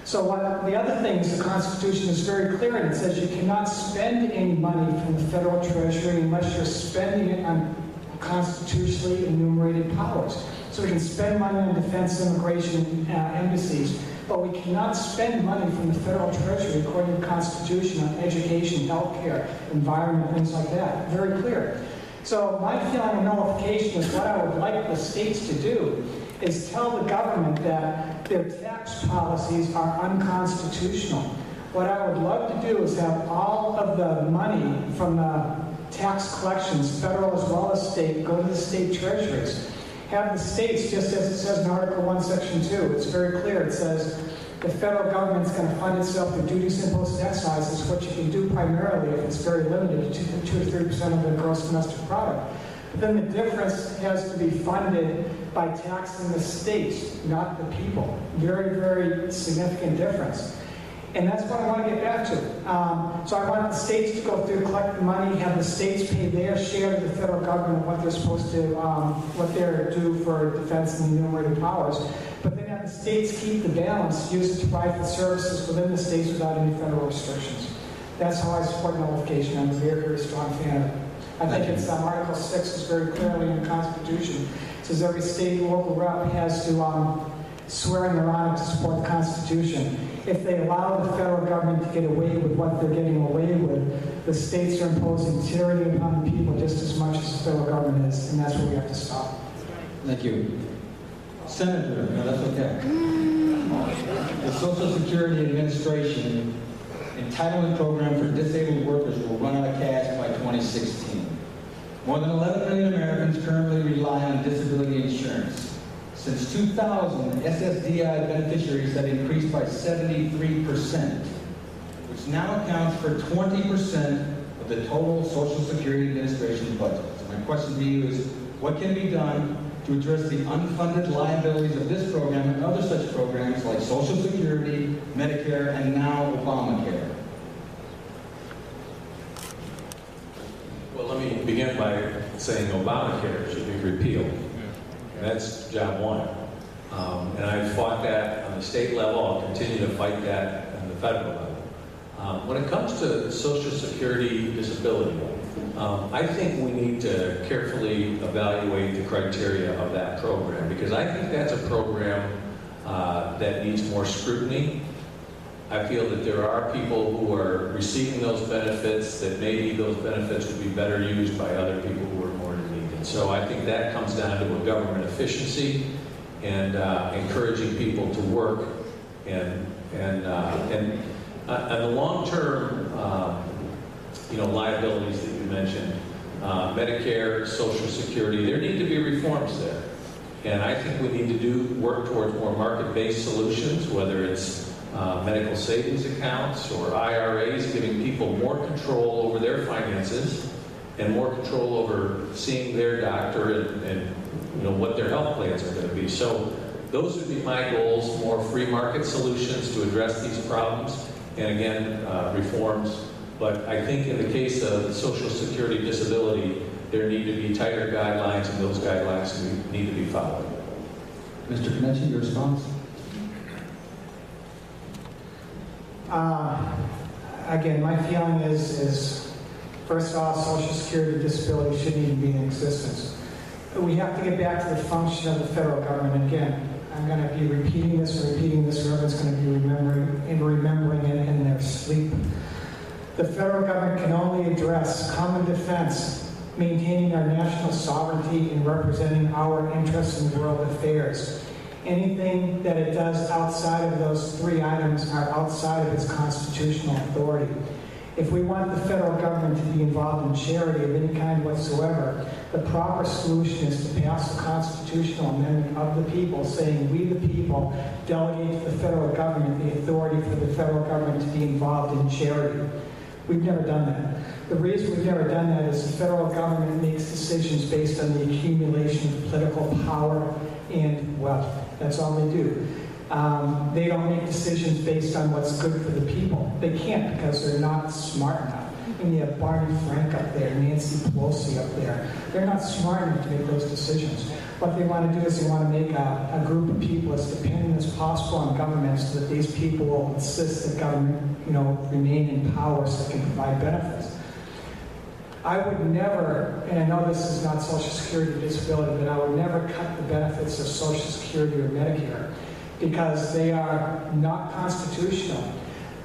So the other thing is the Constitution is very clear, and it says you cannot spend any money from the federal treasury unless you're spending it on constitutionally enumerated powers. So we can spend money on defense, immigration, embassies, but we cannot spend money from the federal treasury according to the Constitution on education, healthcare, environment, things like that. Very clear. So my feeling of nullification is what I would like the states to do is tell the government that their tax policies are unconstitutional. What I would love to do is have all of the money from the tax collections, federal as well as state, go to the state treasuries. Have the states, just as it says in Article 1, Section 2, it's very clear. It says The federal government's going to fund itself through duties, imposed excises, which you can do primarily if it's very limited to 2 to 3% of the gross domestic product. But then the difference has to be funded by taxing the states, not the people. Very, very significant difference. And that's what I want to get back to. So I want the states to go through, collect the money, have the states pay their share to the federal government, what they're supposed to, what they're due for defense and enumerated powers. But then have the states keep the balance, use it to provide for services within the states without any federal restrictions. That's how I support nullification. I'm a very, very strong fan of it. I think it's Article 6 is very clearly in the Constitution. It says every state and local rep has to swear in their honor to support the Constitution. If they allow the federal government to get away with what they're getting away with, the states are imposing tyranny upon the people just as much as the federal government is, and that's what we have to stop. Thank you. Senator, no, that's okay. The Social Security Administration entitlement program for disabled workers will run out of cash by 2016. More than 11 million Americans currently rely on disability insurance. Since 2000, SSDI beneficiaries have increased by 73%, which now accounts for 20% of the total Social Security Administration budget. So my question to you is, what can be done to address the unfunded liabilities of this program and other such programs like Social Security, Medicare, and now Obamacare? Well, let me begin by saying Obamacare should be repealed. That's job one. And I fought that on the state level. I'll continue to fight that on the federal level. When it comes to Social Security disability, I think we need to carefully evaluate the criteria of that program, because I think that's a program that needs more scrutiny. I feel that there are people who are receiving those benefits, that maybe those benefits would be better used by other people who are more in need. And so I think that comes down to a government efficiency and encouraging people to work and the long-term liabilities that you mentioned, Medicare, Social Security, there need to be reforms there. And I think we need to work towards more market-based solutions, whether it's medical savings accounts or IRAs, giving people more control over their finances and more control over seeing their doctor and what their health plans are going to be. So those would be my goals: more free market solutions to address these problems, and again, reforms. But I think in the case of Social Security disability, there need to be tighter guidelines, and those guidelines need to be followed. Mr. Kenichi, your response? Again, my feeling is first off, Social Security disability shouldn't even be in existence. We have to get back to the function of the federal government. Again, I'm going to be repeating this, or everyone's going to be remembering it in their sleep. The federal government can only address common defense, maintaining our national sovereignty and representing our interests in world affairs. Anything that it does outside of those three items are outside of its constitutional authority. If we want the federal government to be involved in charity of any kind whatsoever, the proper solution is to pass a constitutional amendment of the people saying we, the people, delegate to the federal government the authority for the federal government to be involved in charity. We've never done that. The reason we've never done that is the federal government makes decisions based on the accumulation of political power and wealth. That's all they do. They don't make decisions based on what's good for the people. They can't, because they're not smart enough. And you have Barney Frank up there, Nancy Pelosi up there. They're not smart enough to make those decisions. What they want to do is they want to make a group of people as dependent as possible on government, so that these people will insist that government, remain in power so they can provide benefits. I would never, and I know this is not Social Security or disability, but I would never cut the benefits of Social Security or Medicare, because they are not constitutional,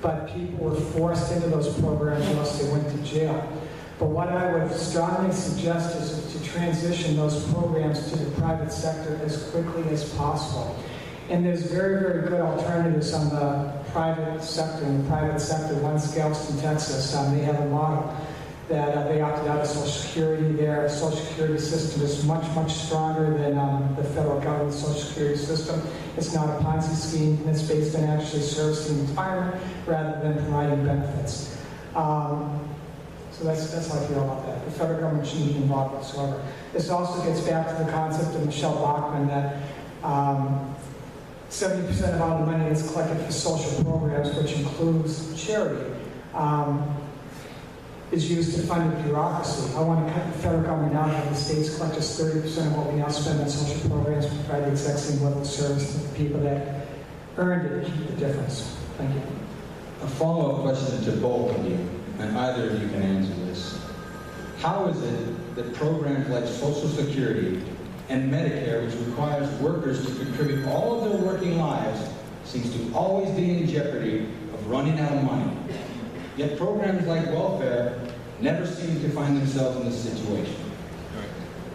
but people were forced into those programs unless they went to jail. But what I would strongly suggest is to transition those programs to the private sector as quickly as possible. And there's very, very good alternatives on the private sector. In the private sector, one, Galveston, Texas, they have a model. that they opted out of Social Security. Their Social Security system is much, much stronger than the federal government Social Security system. It's not a Ponzi scheme, and it's based on actually servicing retirement rather than providing benefits. So that's how I feel about that. The federal government shouldn't be involved whatsoever. This also gets back to the concept of Michelle Bachmann that 70% of all the money that's collected for social programs, which includes charity, is used to fund the bureaucracy. I want to cut the federal government out, have the states collect just 30% of what we now spend on social programs to provide the exact same level of service to the people that earned it to keep the difference. Thank you. A follow-up question to both of you, and either of you can answer this. How is it that programs like Social Security and Medicare, which requires workers to contribute all of their working lives, seems to always be in jeopardy of running out of money? Yet programs like welfare never seem to find themselves in this situation.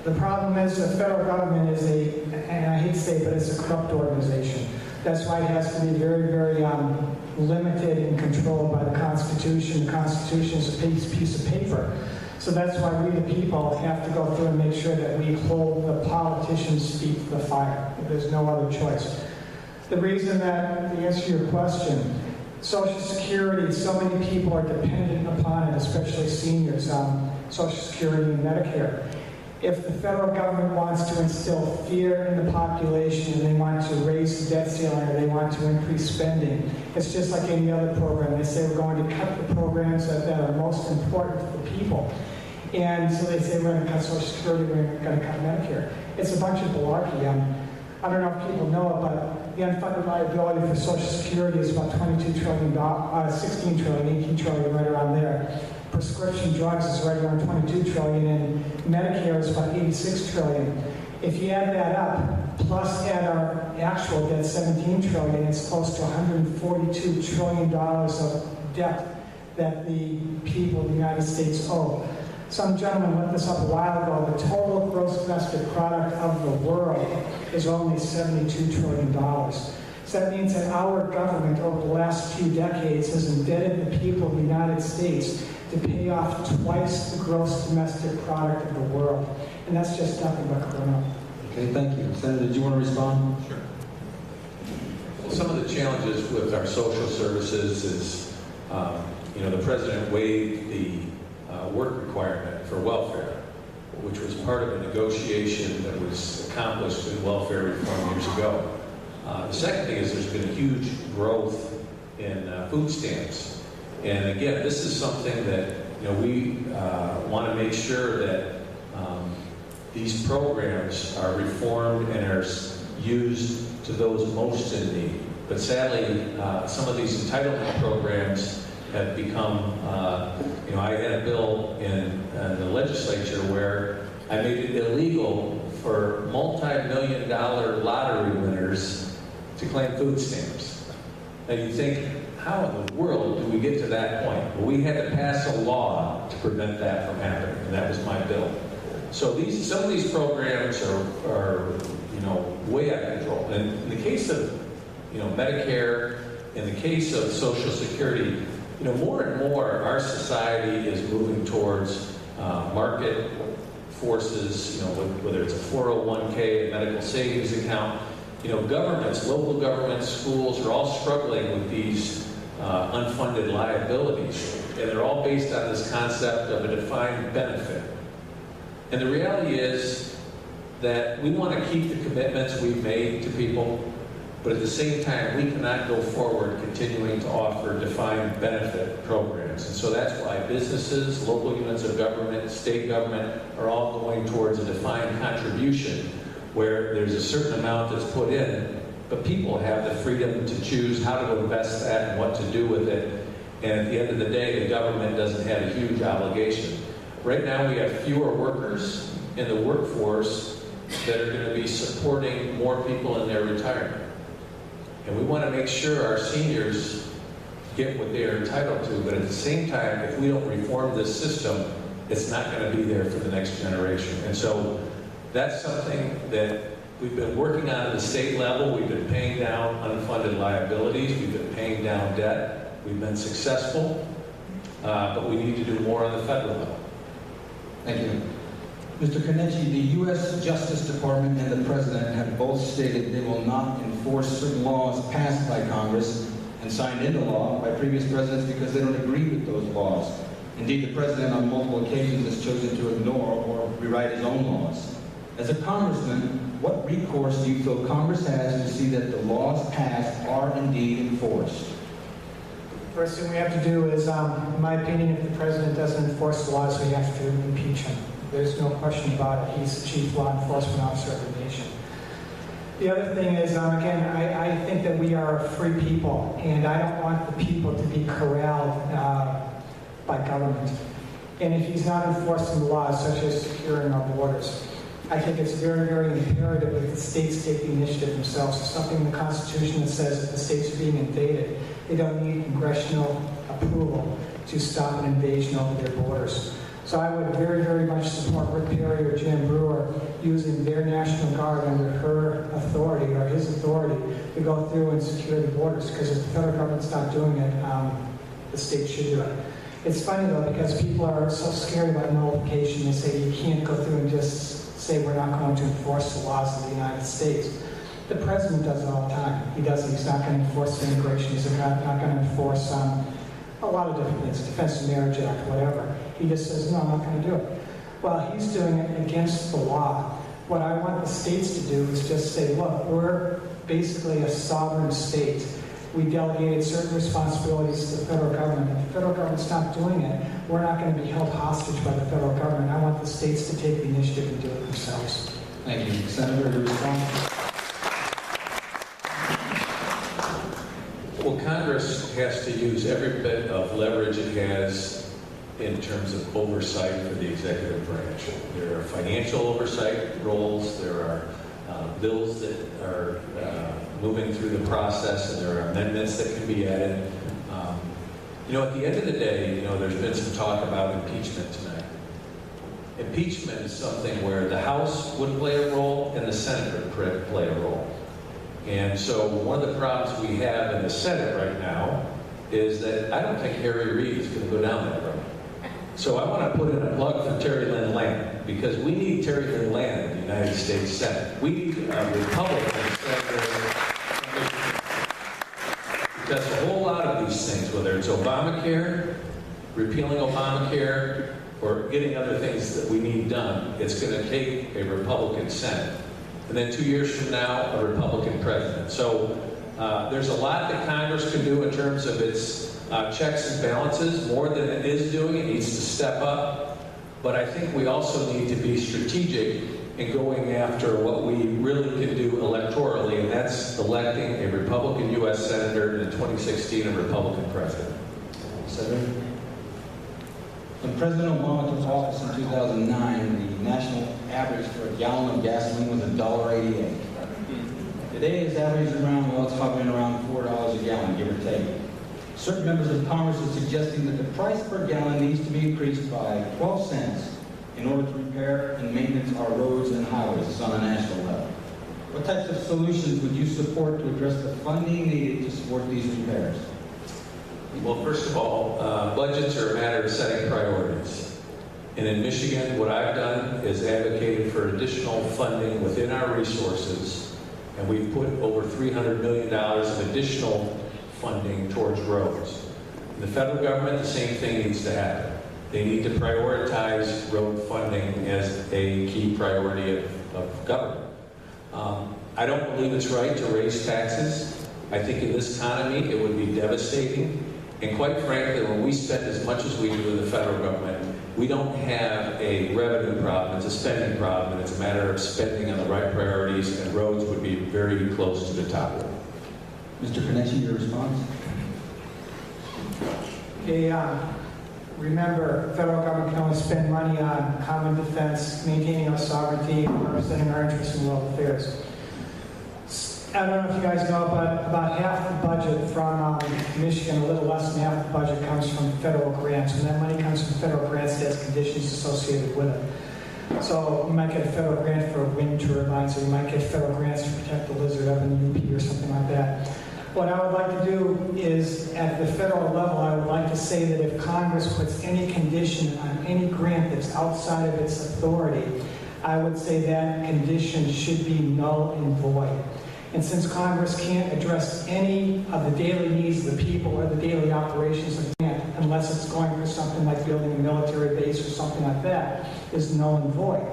The problem is the federal government is and I hate to say it, but it's a corrupt organization. That's why it has to be very, very limited and controlled by the Constitution. The Constitution is a piece of paper. So that's why we, the people, have to go through and make sure that we hold the politicians' feet to the fire. There's no other choice. The reason that, to answer your question, Social Security, so many people are dependent upon it, especially seniors, Social Security and Medicare. If the federal government wants to instill fear in the population and they want to raise the debt ceiling or they want to increase spending, it's just like any other program. They say we're going to cut the programs that are most important to the people. And so they say we're going to cut Social Security, we're going to cut Medicare. It's a bunch of malarkey. I don't know if people know it, but the unfunded liability for Social Security is about $22 trillion, $16 trillion, $18 trillion, right around there. Prescription drugs is right around $22 trillion, and Medicare is about $86 trillion. If you add that up, plus add our actual debt, $17 trillion, it's close to $142 trillion of debt that the people of the United States owe. Some gentleman looked this up a while ago. The total gross domestic product of the world is only $72 trillion. So that means that our government over the last few decades has indebted the people of the United States to pay off twice the gross domestic product of the world. And that's just nothing but criminal. Okay, thank you. Senator, did you want to respond? Sure. Well, some of the challenges with our social services is, the president waived the work requirement for welfare, which was part of a negotiation that was accomplished in welfare reform years ago. The second thing is there's been a huge growth in food stamps. And again, this is something that we want to make sure that these programs are reformed and are used to those most in need. But sadly, some of these entitlement programs have become, I had a bill in the legislature where I made it illegal for multi-million-dollar lottery winners to claim food stamps. And you think, how in the world do we get to that point? Well, we had to pass a law to prevent that from happening, and that was my bill. So some of these programs are way out of control. And in the case of, Medicare, in the case of Social Security, more and more our society is moving towards market forces, whether it's a 401k, a medical savings account. Governments, local governments, schools are all struggling with these unfunded liabilities. And they're all based on this concept of a defined benefit. And the reality is that we want to keep the commitments we've made to people, but at the same time, we cannot go forward continuing to offer defined benefit programs. And so that's why businesses, local units of government, state government are all going towards a defined contribution where there's a certain amount that's put in, but people have the freedom to choose how to invest that and what to do with it. And at the end of the day, the government doesn't have a huge obligation. Right now, we have fewer workers in the workforce that are going to be supporting more people in their retirement. And we want to make sure our seniors get what they are entitled to, but at the same time, if we don't reform this system, it's not going to be there for the next generation. And so that's something that we've been working on at the state level. We've been paying down unfunded liabilities. We've been paying down debt. We've been successful, but we need to do more on the federal level. Thank you. Mr. Kenichi, the U.S. Justice Department and the President have both stated they will not enforce certain laws passed by Congress and signed into law by previous presidents because they don't agree with those laws. Indeed, the President on multiple occasions has chosen to ignore or rewrite his own laws. As a congressman, what recourse do you feel Congress has to see that the laws passed are indeed enforced? First thing we have to do is, in my opinion, if the president doesn't enforce the laws, we have to impeach him. There's no question about it. He's the chief law enforcement officer of the nation. The other thing is, again, I think that we are a free people, and I don't want the people to be corralled by government. And if he's not enforcing the laws, such as securing our borders, I think it's very, very imperative that the states take the initiative themselves. There's something in the Constitution that says that the states are being invaded. They don't need congressional approval to stop an invasion over their borders. So I would very, very much support Rick Perry or Jan Brewer using their National Guard under her authority or his authority to go through and secure the borders. Because if the federal government's not doing it, the states should do it. It's funny though, because people are so scared about nullification. They say you can't go through and just say we're not going to enforce the laws of the United States. The president does it all the time. He does it. He's not going to enforce immigration. He's not going to enforce a lot of different things, Defense of Marriage Act, whatever. He just says, no, I'm not going to do it. Well, he's doing it against the law. What I want the states to do is just say, look, we're basically a sovereign state. We delegated certain responsibilities to the federal government. If the federal government's not doing it, we're not going to be held hostage by the federal government. I want the states to take the initiative and do it themselves. Thank you. Senator, your response? Well, Congress has to use every bit of leverage it has in terms of oversight for the executive branch. There are financial oversight roles, there are bills that are moving through the process, and there are amendments that can be added. At the end of the day, there's been some talk about impeachment tonight. Impeachment is something where the House would play a role and the Senate would play a role. And so one of the problems we have in the Senate right now is that I don't think Harry Reid is going to go down that road. So I want to put in a plug for Terry Lynn Land, because we need Terry Lynn Land in the United States Senate. We need a Republican senator, because a whole lot of these things, whether it's Obamacare, repealing Obamacare, or getting other things that we need done, it's going to take a Republican Senate. And then 2 years from now, a Republican president. So there's a lot that Congress can do in terms of its checks and balances, more than it is doing. It needs to step up. But I think we also need to be strategic in going after what we really can do electorally, and that's electing a Republican U.S. Senator, and in 2016, a Republican President. Senator? When President Obama took office in 2009, the national average for a gallon of gasoline was $1.88. Today, it's averaging around, it's hovering around $4 a gallon, give or take. Certain members of Congress are suggesting that the price per gallon needs to be increased by 12 cents in order to repair and maintenance our roads and highways on a national level. What types of solutions would you support to address the funding needed to support these repairs? Well, first of all, budgets are a matter of setting priorities. And in Michigan, what I've done is advocated for additional funding within our resources, and we've put over $300 million of additional funding towards roads. In the federal government, the same thing needs to happen. They need to prioritize road funding as a key priority of government. I don't believe it's right to raise taxes. I think in this economy, it would be devastating. And quite frankly, when we spend as much as we do in the federal government, we don't have a revenue problem, it's a spending problem, and it's a matter of spending on the right priorities, and roads would be very close to the top of it. Mr. Kenichi, your response? Remember, the federal government can only spend money on common defense, maintaining our sovereignty, and representing our interests in world affairs. I don't know if you guys know, but about half the budget from Michigan, a little less than half the budget, comes from federal grants. And that money comes from federal grants that has conditions associated with it. So you might get a federal grant for wind turbines, or you might get federal grants to protect the lizard up in the UP or something like that. What I would like to do is, at the federal level, I would like to to say that if Congress puts any condition on any grant that's outside of its authority, I would say that condition should be null and void. And since Congress can't address any of the daily needs of the people or the daily operations of the grant, unless it's going for something like building a military base or something like that, is null and void.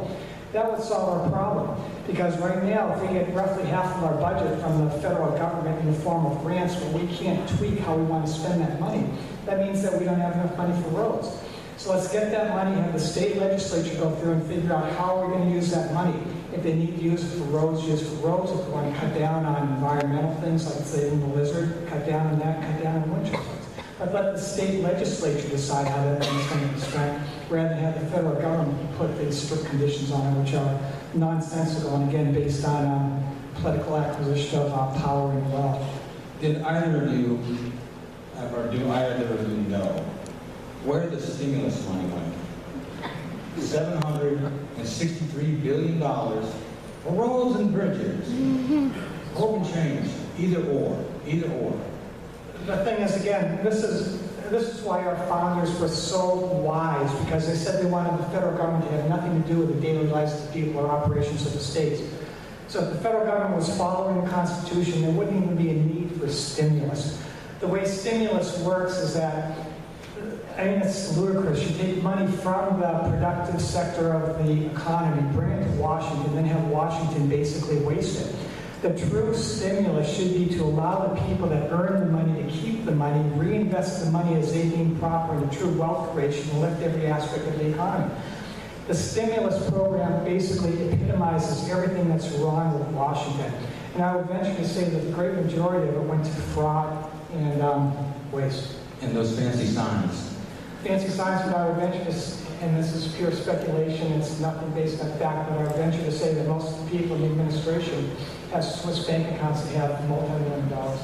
That would solve our problem. Because right now, if we get roughly half of our budget from the federal government in the form of grants, but we can't tweak how we want to spend that money, that means that we don't have enough money for roads. So let's get that money, have the state legislature go through and figure out how we're going to use that money. If they need to use it for roads, use it for roads. If we want to cut down on environmental things like saving the lizard, cut down on that, cut down on wind turbines. But let the state legislature decide how that money is going to be spent, rather than have the federal government put these strict conditions on it, which are nonsensical and again based on political acquisition of power and wealth. Did either of you, or do either of you know where the stimulus money went? $763 billion for roads and bridges. Open change, either or. The thing is, again, this is why our founders were so wise, because they said they wanted the federal government to have nothing to do with the daily lives of the people or operations of the states. So if the federal government was following the Constitution, there wouldn't even be a need for stimulus. The way stimulus works is that, I mean, it's ludicrous. You take money from the productive sector of the economy, bring it to Washington, then have Washington basically waste it. The true stimulus should be to allow the people that earn the money to keep the money, reinvest the money as they deem proper in the true wealth creation, and lift every aspect of the economy. The stimulus program basically epitomizes everything that's wrong with Washington. And I would venture to say that the great majority of it went to fraud and waste. And those fancy signs. Fancy signs, but I would venture to, and this is pure speculation, it's nothing based on fact, but I would venture to say that most of the people in the administration have Swiss bank accounts that have multi-million dollars.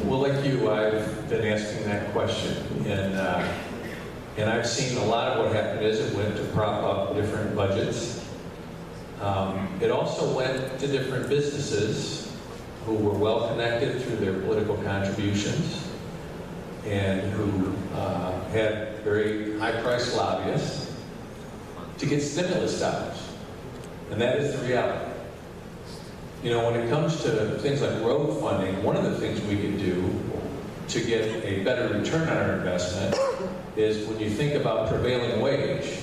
Well, like you, I've been asking that question, and I've seen a lot of what happened is it went to prop up different budgets. It also went to different businesses who were well connected through their political contributions and who had very high-priced lobbyists to get stimulus dollars. And that is the reality. You know, when it comes to things like road funding, one of the things we can do to get a better return on our investment is when you think about prevailing wage.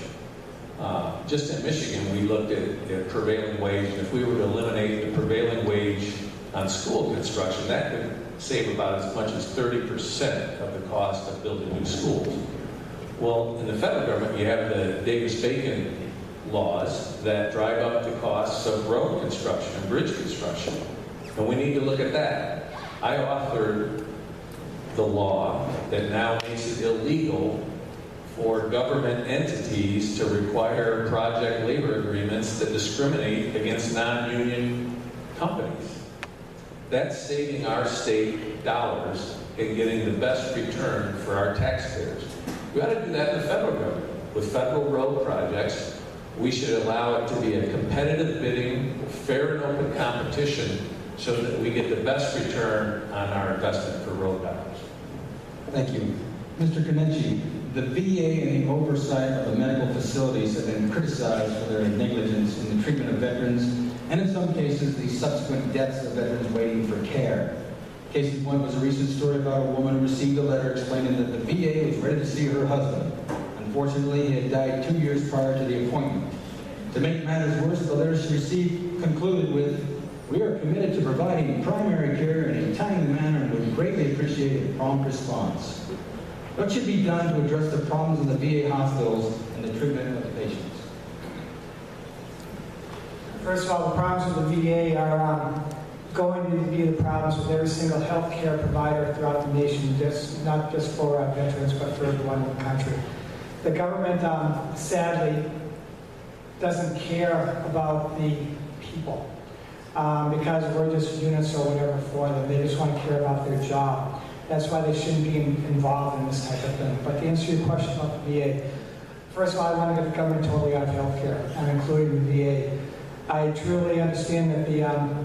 Just in Michigan, we looked at prevailing wage, and if we were to eliminate the prevailing wage on school construction, that could save about as much as 30% of the cost of building new schools. Well, in the federal government, you have the Davis-Bacon laws that drive up the costs of road construction and bridge construction. And we need to look at that. I authored the law that now makes it illegal for government entities to require project labor agreements that discriminate against non-union companies. That's saving our state dollars and getting the best return for our taxpayers. We ought to do that in the federal government. With federal road projects, we should allow it to be a competitive bidding, fair and open competition so that we get the best return on our investment for road dollars. Thank you. Mr. Kenichi, the VA and the oversight of the medical facilities have been criticized for their negligence in the treatment of veterans, and in some cases, the subsequent deaths of veterans waiting for care. Case in point was a recent story about a woman who received a letter explaining that the VA was ready to see her husband. Unfortunately, he had died 2 years prior to the appointment. To make matters worse, the letter she received concluded with, "We are committed to providing primary care in a timely manner and would greatly appreciate a prompt response." What should be done to address the problems in the VA hospitals and the treatment of the patients? First of all, the problems with the VA are going to be the problems with every single health care provider throughout the nation, not just for veterans, but for everyone in the country. The government, sadly, doesn't care about the people because we're just units or whatever for them. They just want to care about their job. That's why they shouldn't be involved in this type of thing. But to answer your question about the VA, first of all, I want to get the government totally out of health care. I'm including the VA. I truly understand that the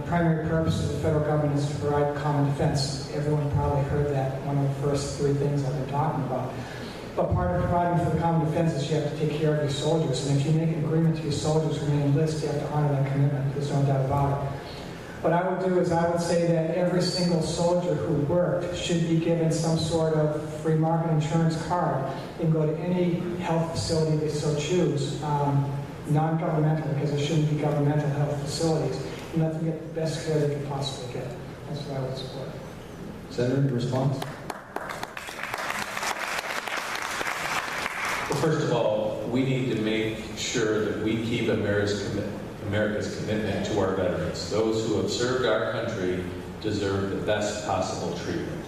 primary purpose of the federal government is to provide common defense. Everyone probably heard that, one of the first three things I've been talking about. But part of providing for the common defense is you have to take care of your soldiers. And if you make an agreement to your soldiers when they enlist, you have to honor that commitment. There's no doubt about it. What I would do is I would say that every single soldier who worked should be given some sort of free market insurance card and go to any health facility they so choose, non-governmental, because there shouldn't be governmental health facilities, and let them get the best care they can possibly get. That's what I would support. Senator, your response? Well, first of all, we need to make sure that we keep America's commitment to our veterans. Those who have served our country deserve the best possible treatment.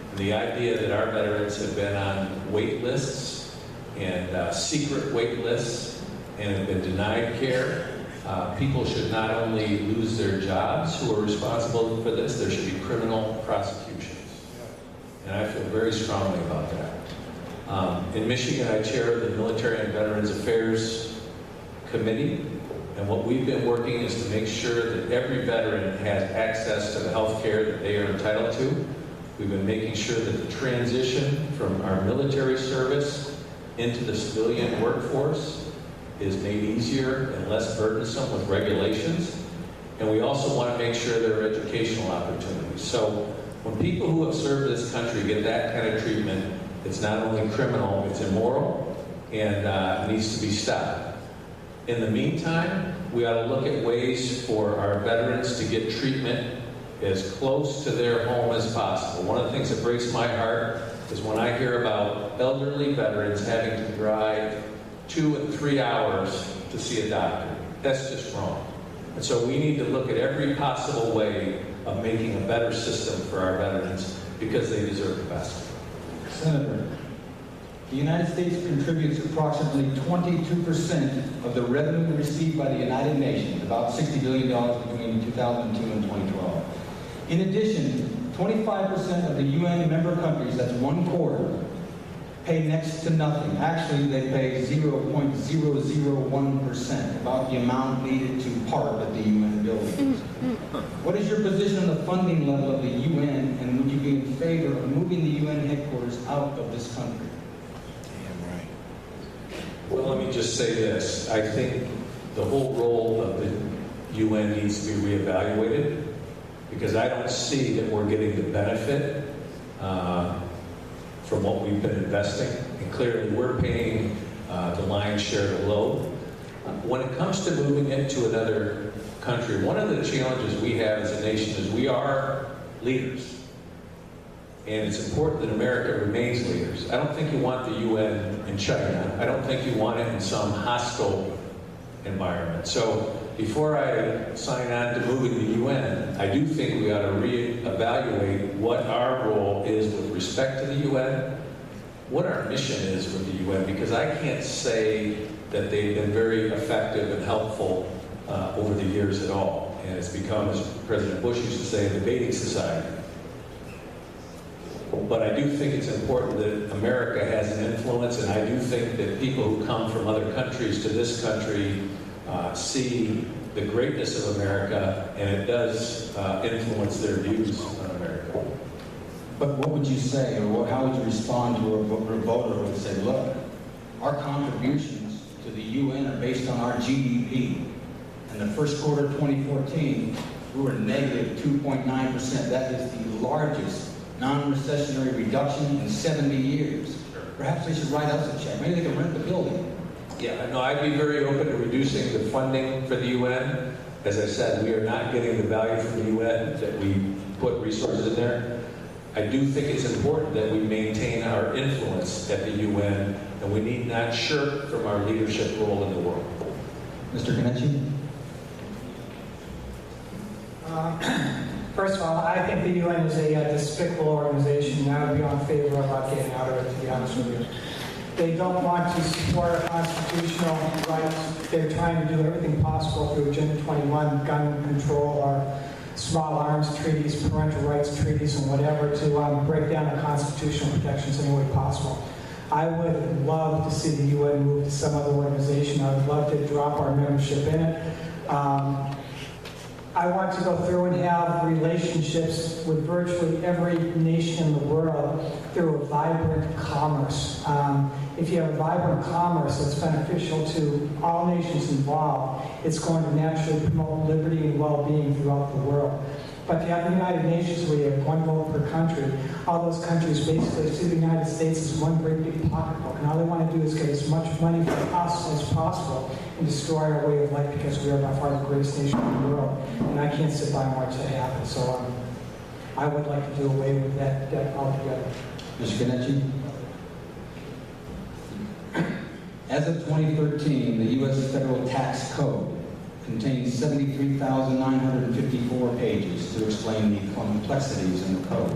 And the idea that our veterans have been on wait lists and secret wait lists and have been denied care, people should not only lose their jobs who are responsible for this, there should be criminal prosecutions. And I feel very strongly about that. In Michigan, I chair the Military and Veterans Affairs Committee, and what we've been working is to make sure that every veteran has access to the health care that they are entitled to. We've been making sure that the transition from our military service into the civilian workforce is made easier and less burdensome with regulations. And we also want to make sure there are educational opportunities. So when people who have served this country get that kind of treatment, it's not only criminal, it's immoral, and needs to be stopped. In the meantime, we ought to look at ways for our veterans to get treatment as close to their home as possible. One of the things that breaks my heart is when I hear about elderly veterans having to drive 2 and 3 hours to see a doctor. That's just wrong. And so we need to look at every possible way of making a better system for our veterans because they deserve the best. Senator, the United States contributes approximately 22% of the revenue received by the United Nations, about $60 billion between 2002 and 2012. In addition, 25% of the UN member countries, that's 1/4, pay next to nothing. Actually, they pay 0.001%, about the amount needed to park at the UN buildings. What is your position on the funding level of the UN, and would you be in favor of moving the UN headquarters out of this country? Well, let me just say this. I think the whole role of the UN needs to be reevaluated because I don't see that we're getting the benefit from what we've been investing. And clearly, we're paying the lion's share of the load. When it comes to moving it to another country, one of the challenges we have as a nation is we are leaders. And it's important that America remains leaders. I don't think you want the UN in China. I don't think you want it in some hostile environment. So before I sign on to moving the UN, I do think we ought to reevaluate what our role is with respect to the UN, what our mission is with the UN, because I can't say that they've been very effective and helpful over the years at all. And it's become, as President Bush used to say, a debating society. But I do think it's important that America has an influence, and I do think that people who come from other countries to this country see the greatness of America, and it does influence their views on America. But what would you say, or how would you respond to a voter who would say, look, our contributions to the UN are based on our GDP. In the first quarter of 2014, we were negative 2.9%. That is the largest non-recessionary reduction in 70 years. Perhaps they should write us a check. Maybe they can rent the building. Yeah, no, I'd be very open to reducing the funding for the UN. As I said, we are not getting the value from the UN that we put resources in there. I do think it's important that we maintain our influence at the UN, and we need not shirk from our leadership role in the world. Mr. Kenichi? First of all, I think the UN is a despicable organization, and I would be on favor of getting out of it, to be honest with you. They don't want to support our constitutional rights. They're trying to do everything possible through Agenda 21, gun control, or small arms treaties, parental rights treaties, and whatever, to break down the constitutional protections any way possible. I would love to see the UN move to some other organization. I would love to drop our membership in it. I want to go through and have relationships with virtually every nation in the world through a vibrant commerce. If you have a vibrant commerce that's beneficial to all nations involved, it's going to naturally promote liberty and well-being throughout the world. But if you have the United Nations where you have one vote per country, all those countries basically see the United States as one great big pocketbook, and all they want to do is get as much money for us as possible and destroy our way of life because we are by far the greatest nation in the world. And I can't sit by and watch that happen. So I would like to do away with that altogether. Mr. Kenichi? As of 2013, the U.S. Federal Tax Code contains 73,954 pages to explain the complexities in the code.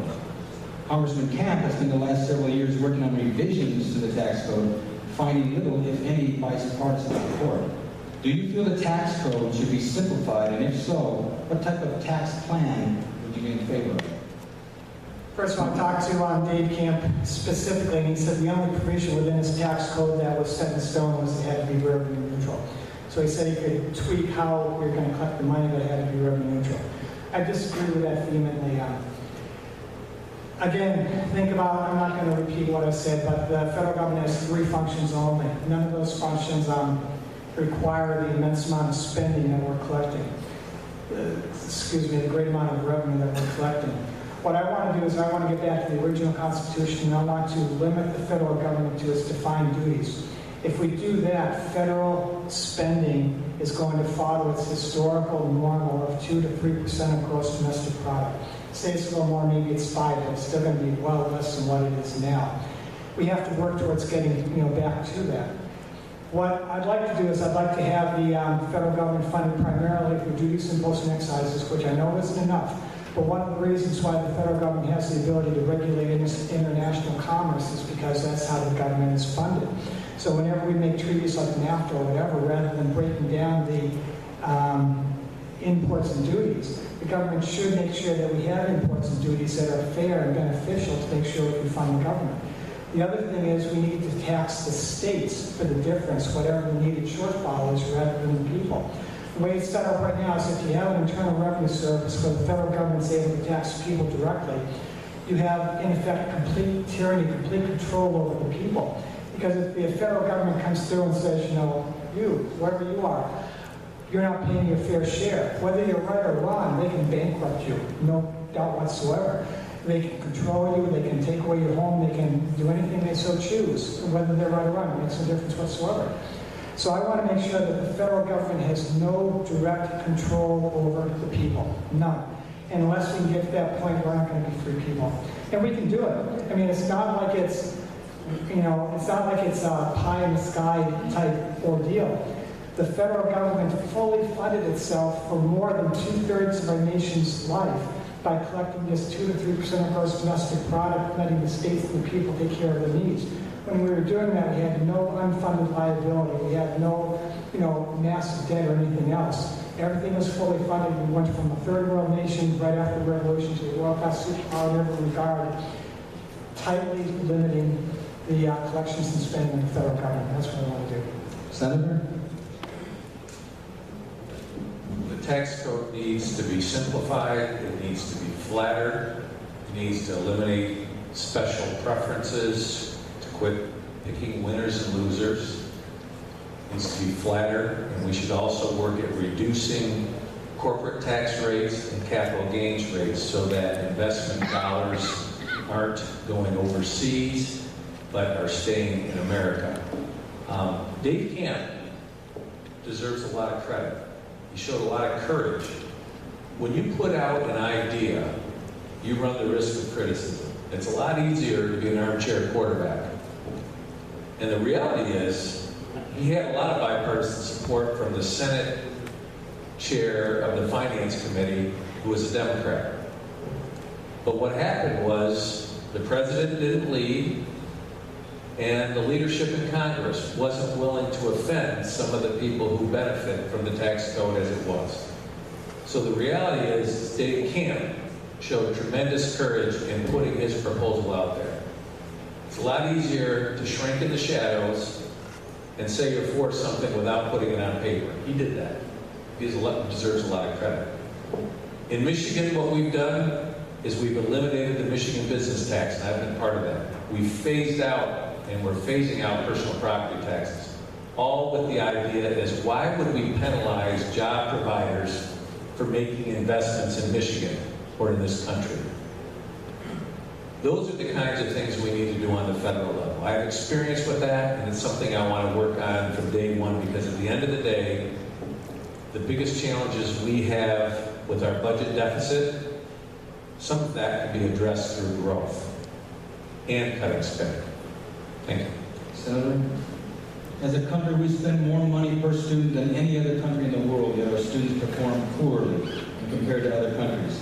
Congressman Camp has spent the last several years working on revisions to the tax code, finding little, if any, bipartisan support. Do you feel the tax code should be simplified, and if so, what type of tax plan would you be in favor of? First of all, I talked to Dave Camp specifically, and he said the only provision within his tax code that was set in stone was it had to be revenue neutral. So he said he could tweak how you're going to collect the money, but it had to be revenue neutral. I disagree with that vehemently. Again, think about, I'm not going to repeat what I said, but the federal government has 3 functions only. None of those functions require the immense amount of spending that we're collecting. The great amount of revenue that we're collecting. What I want to do is I want to get back to the original Constitution, and I want to limit the federal government to its defined duties. If we do that, federal spending is going to follow its historical normal of 2 to 3% of gross domestic product. Say it's a little more, maybe it's 5, but it's still going to be well less than what it is now. We have to work towards getting back to that. What I'd like to do is I'd like to have the federal government funded primarily for duties, imposts, and excises, which I know isn't enough. But one of the reasons why the federal government has the ability to regulate international commerce is because that's how the government is funded. So whenever we make treaties like NAFTA or whatever, rather than breaking down the imports and duties, the government should make sure that we have imports and duties that are fair and beneficial to make sure we can fund the government. The other thing is we need to tax the states for the difference, whatever the needed shortfall is, rather than the people. The way it's set up right now is if you have an internal revenue service where the federal government is able to tax people directly, you have, in effect, complete tyranny, complete control over the people. Because if the federal government comes through and says, you, whoever you are, you're not paying your fair share. Whether you're right or wrong, they can bankrupt you, no doubt whatsoever. They can control you, they can take away your home, they can do anything they so choose. Whether they're right or wrong, it makes no difference whatsoever. So I want to make sure that the federal government has no direct control over the people, none. And unless we can get to that point, we're not going to be free people. And we can do it. I mean, it's not like it's a pie in the sky type ordeal. The federal government fully funded itself for more than 2/3 of our nation's life by collecting just 2 to 3% of gross domestic product, letting the states and the people take care of their needs. When we were doing that, we had no unfunded liability. We had no, massive debt or anything else. Everything was fully funded. We went from a third world nation right after the revolution to a world-class superpower in every regard, tightly limiting the collections and spending of the federal government. That's what I want to do. Senator? The tax code needs to be simplified, it needs to be flatter, it needs to eliminate special preferences, to quit picking winners and losers. It needs to be flatter, and we should also work at reducing corporate tax rates and capital gains rates so that investment dollars aren't going overseas, but are staying in America. Dave Camp deserves a lot of credit. He showed a lot of courage. When you put out an idea, you run the risk of criticism. It's a lot easier to be an armchair quarterback. And the reality is, he had a lot of bipartisan support from the Senate chair of the Finance Committee, who was a Democrat. But what happened was, the president didn't lead, and the leadership in Congress wasn't willing to offend some of the people who benefit from the tax code as it was. So the reality is, Dave Camp showed tremendous courage in putting his proposal out there. It's a lot easier to shrink in the shadows and say you're for something without putting it on paper. He did that. deserves a lot of credit. In Michigan, what we've done is we've eliminated the Michigan business tax, and I've been part of that. We've phased out, and we're phasing out personal property taxes, all with the idea is why would we penalize job providers for making investments in Michigan or in this country? Those are the kinds of things we need to do on the federal level. I have experience with that, and it's something I want to work on from day one, because at the end of the day, the biggest challenges we have with our budget deficit, some of that can be addressed through growth and cutting spending. Thank you. Senator, as a country, we spend more money per student than any other country in the world, yet our students perform poorly compared to other countries.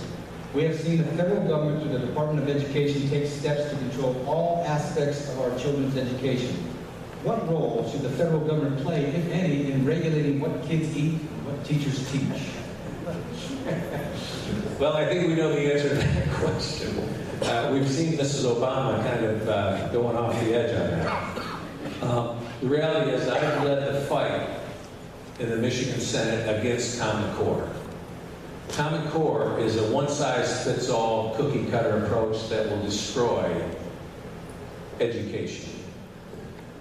We have seen the federal government through the Department of Education take steps to control all aspects of our children's education. What role should the federal government play, if any, in regulating what kids eat and what teachers teach? Well, I think we know the answer to that question. We've seen Mrs. Obama kind of going off the edge on that. The reality is I've led the fight in the Michigan Senate against Common Core. Common Core is a one-size-fits-all cookie-cutter approach that will destroy education.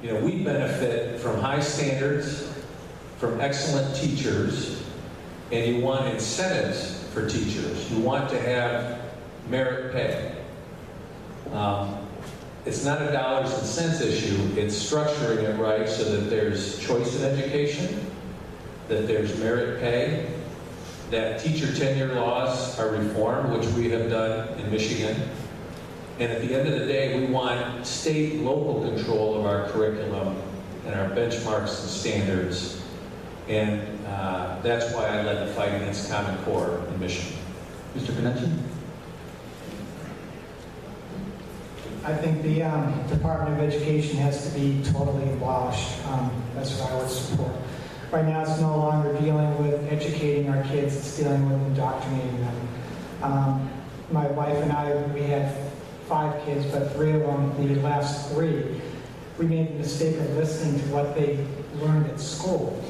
You know, we benefit from high standards, from excellent teachers, and you want incentives for teachers. You want to have merit pay. It's not a dollars and cents issue, it's structuring it right so that there's choice in education, that there's merit pay, that teacher tenure laws are reformed, which we have done in Michigan. And at the end of the day, we want state and local control of our curriculum and our benchmarks and standards. And that's why I led the fight against Common Core in Michigan. Mr. Kenichi? I think the Department of Education has to be totally abolished. That's what I would support. Right now, it's no longer dealing with educating our kids, it's dealing with indoctrinating them. My wife and I, we had 5 kids, but 3 of them, the last 3, we made the mistake of listening to what they learned at school.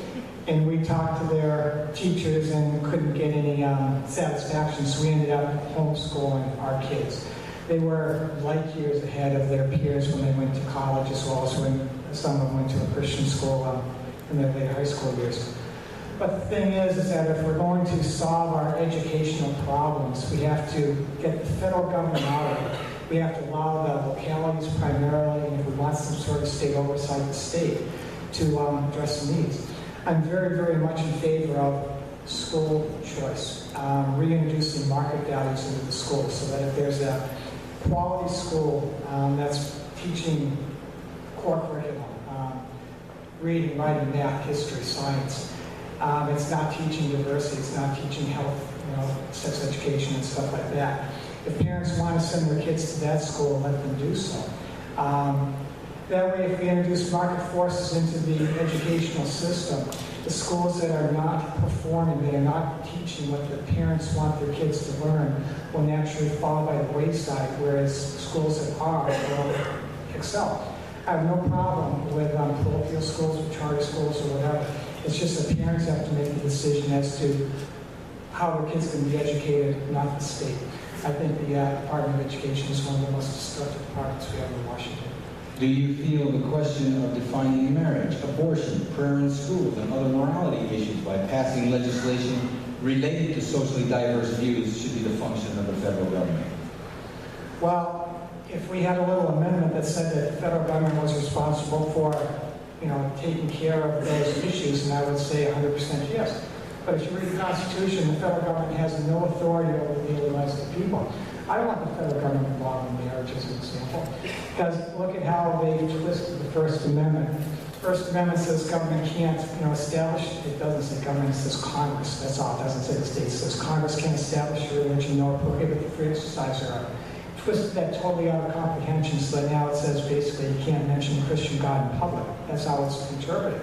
And we talked to their teachers and couldn't get any satisfaction, so we ended up homeschooling our kids. They were light years ahead of their peers when they went to college, as well as when some of them went to a Christian school in their later high school years. But the thing is that if we're going to solve our educational problems, we have to get the federal government out of it. We have to allow the localities primarily, and if we want some sort of state oversight, the state, to address the needs. I'm very, very much in favor of school choice, reintroducing market values into the school so that if there's a quality school that's teaching core curriculum, reading, writing, math, history, science, it's not teaching diversity, it's not teaching health, sex education and stuff like that. If parents want to send their kids to that school, let them do so. That way, if we introduce market forces into the educational system, the schools that are not performing, that are not teaching what the parents want their kids to learn, will naturally fall by the wayside, whereas schools that are will excel. I have no problem with parochial schools or charter schools or whatever. It's just that parents have to make the decision as to how their kids can be educated, not the state. I think the Department of Education is one of the most destructive departments we have in Washington. Do you feel the question of defining marriage, abortion, prayer in schools, and other morality issues by passing legislation related to socially diverse views should be the function of the federal government? Well, if we had a little amendment that said that the federal government was responsible for, taking care of those issues, and I would say 100% yes. But if you read the Constitution, the federal government has no authority over the daily lives of the people. I don't want the federal government involved in marriage, as an example, because look at how they twisted the First Amendment. First Amendment says government can't, establish. It doesn't say government, it says Congress. That's all. It doesn't say the state. It says Congress can't establish a religion nor prohibit the free exercise thereof. Twisted that totally out of comprehension, so that now it says basically you can't mention the Christian God in public. That's how it's interpreted.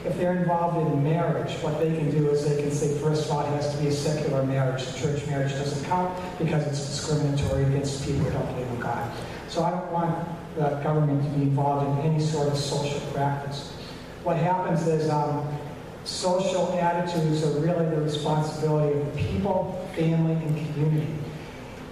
If they're involved in marriage, what they can do is they can say, first of all, it has to be a secular marriage. The church marriage doesn't count because it's discriminatory against people who don't believe in God. So I don't want the government to be involved in any sort of social practice. What happens is social attitudes are really the responsibility of the people, family, and community.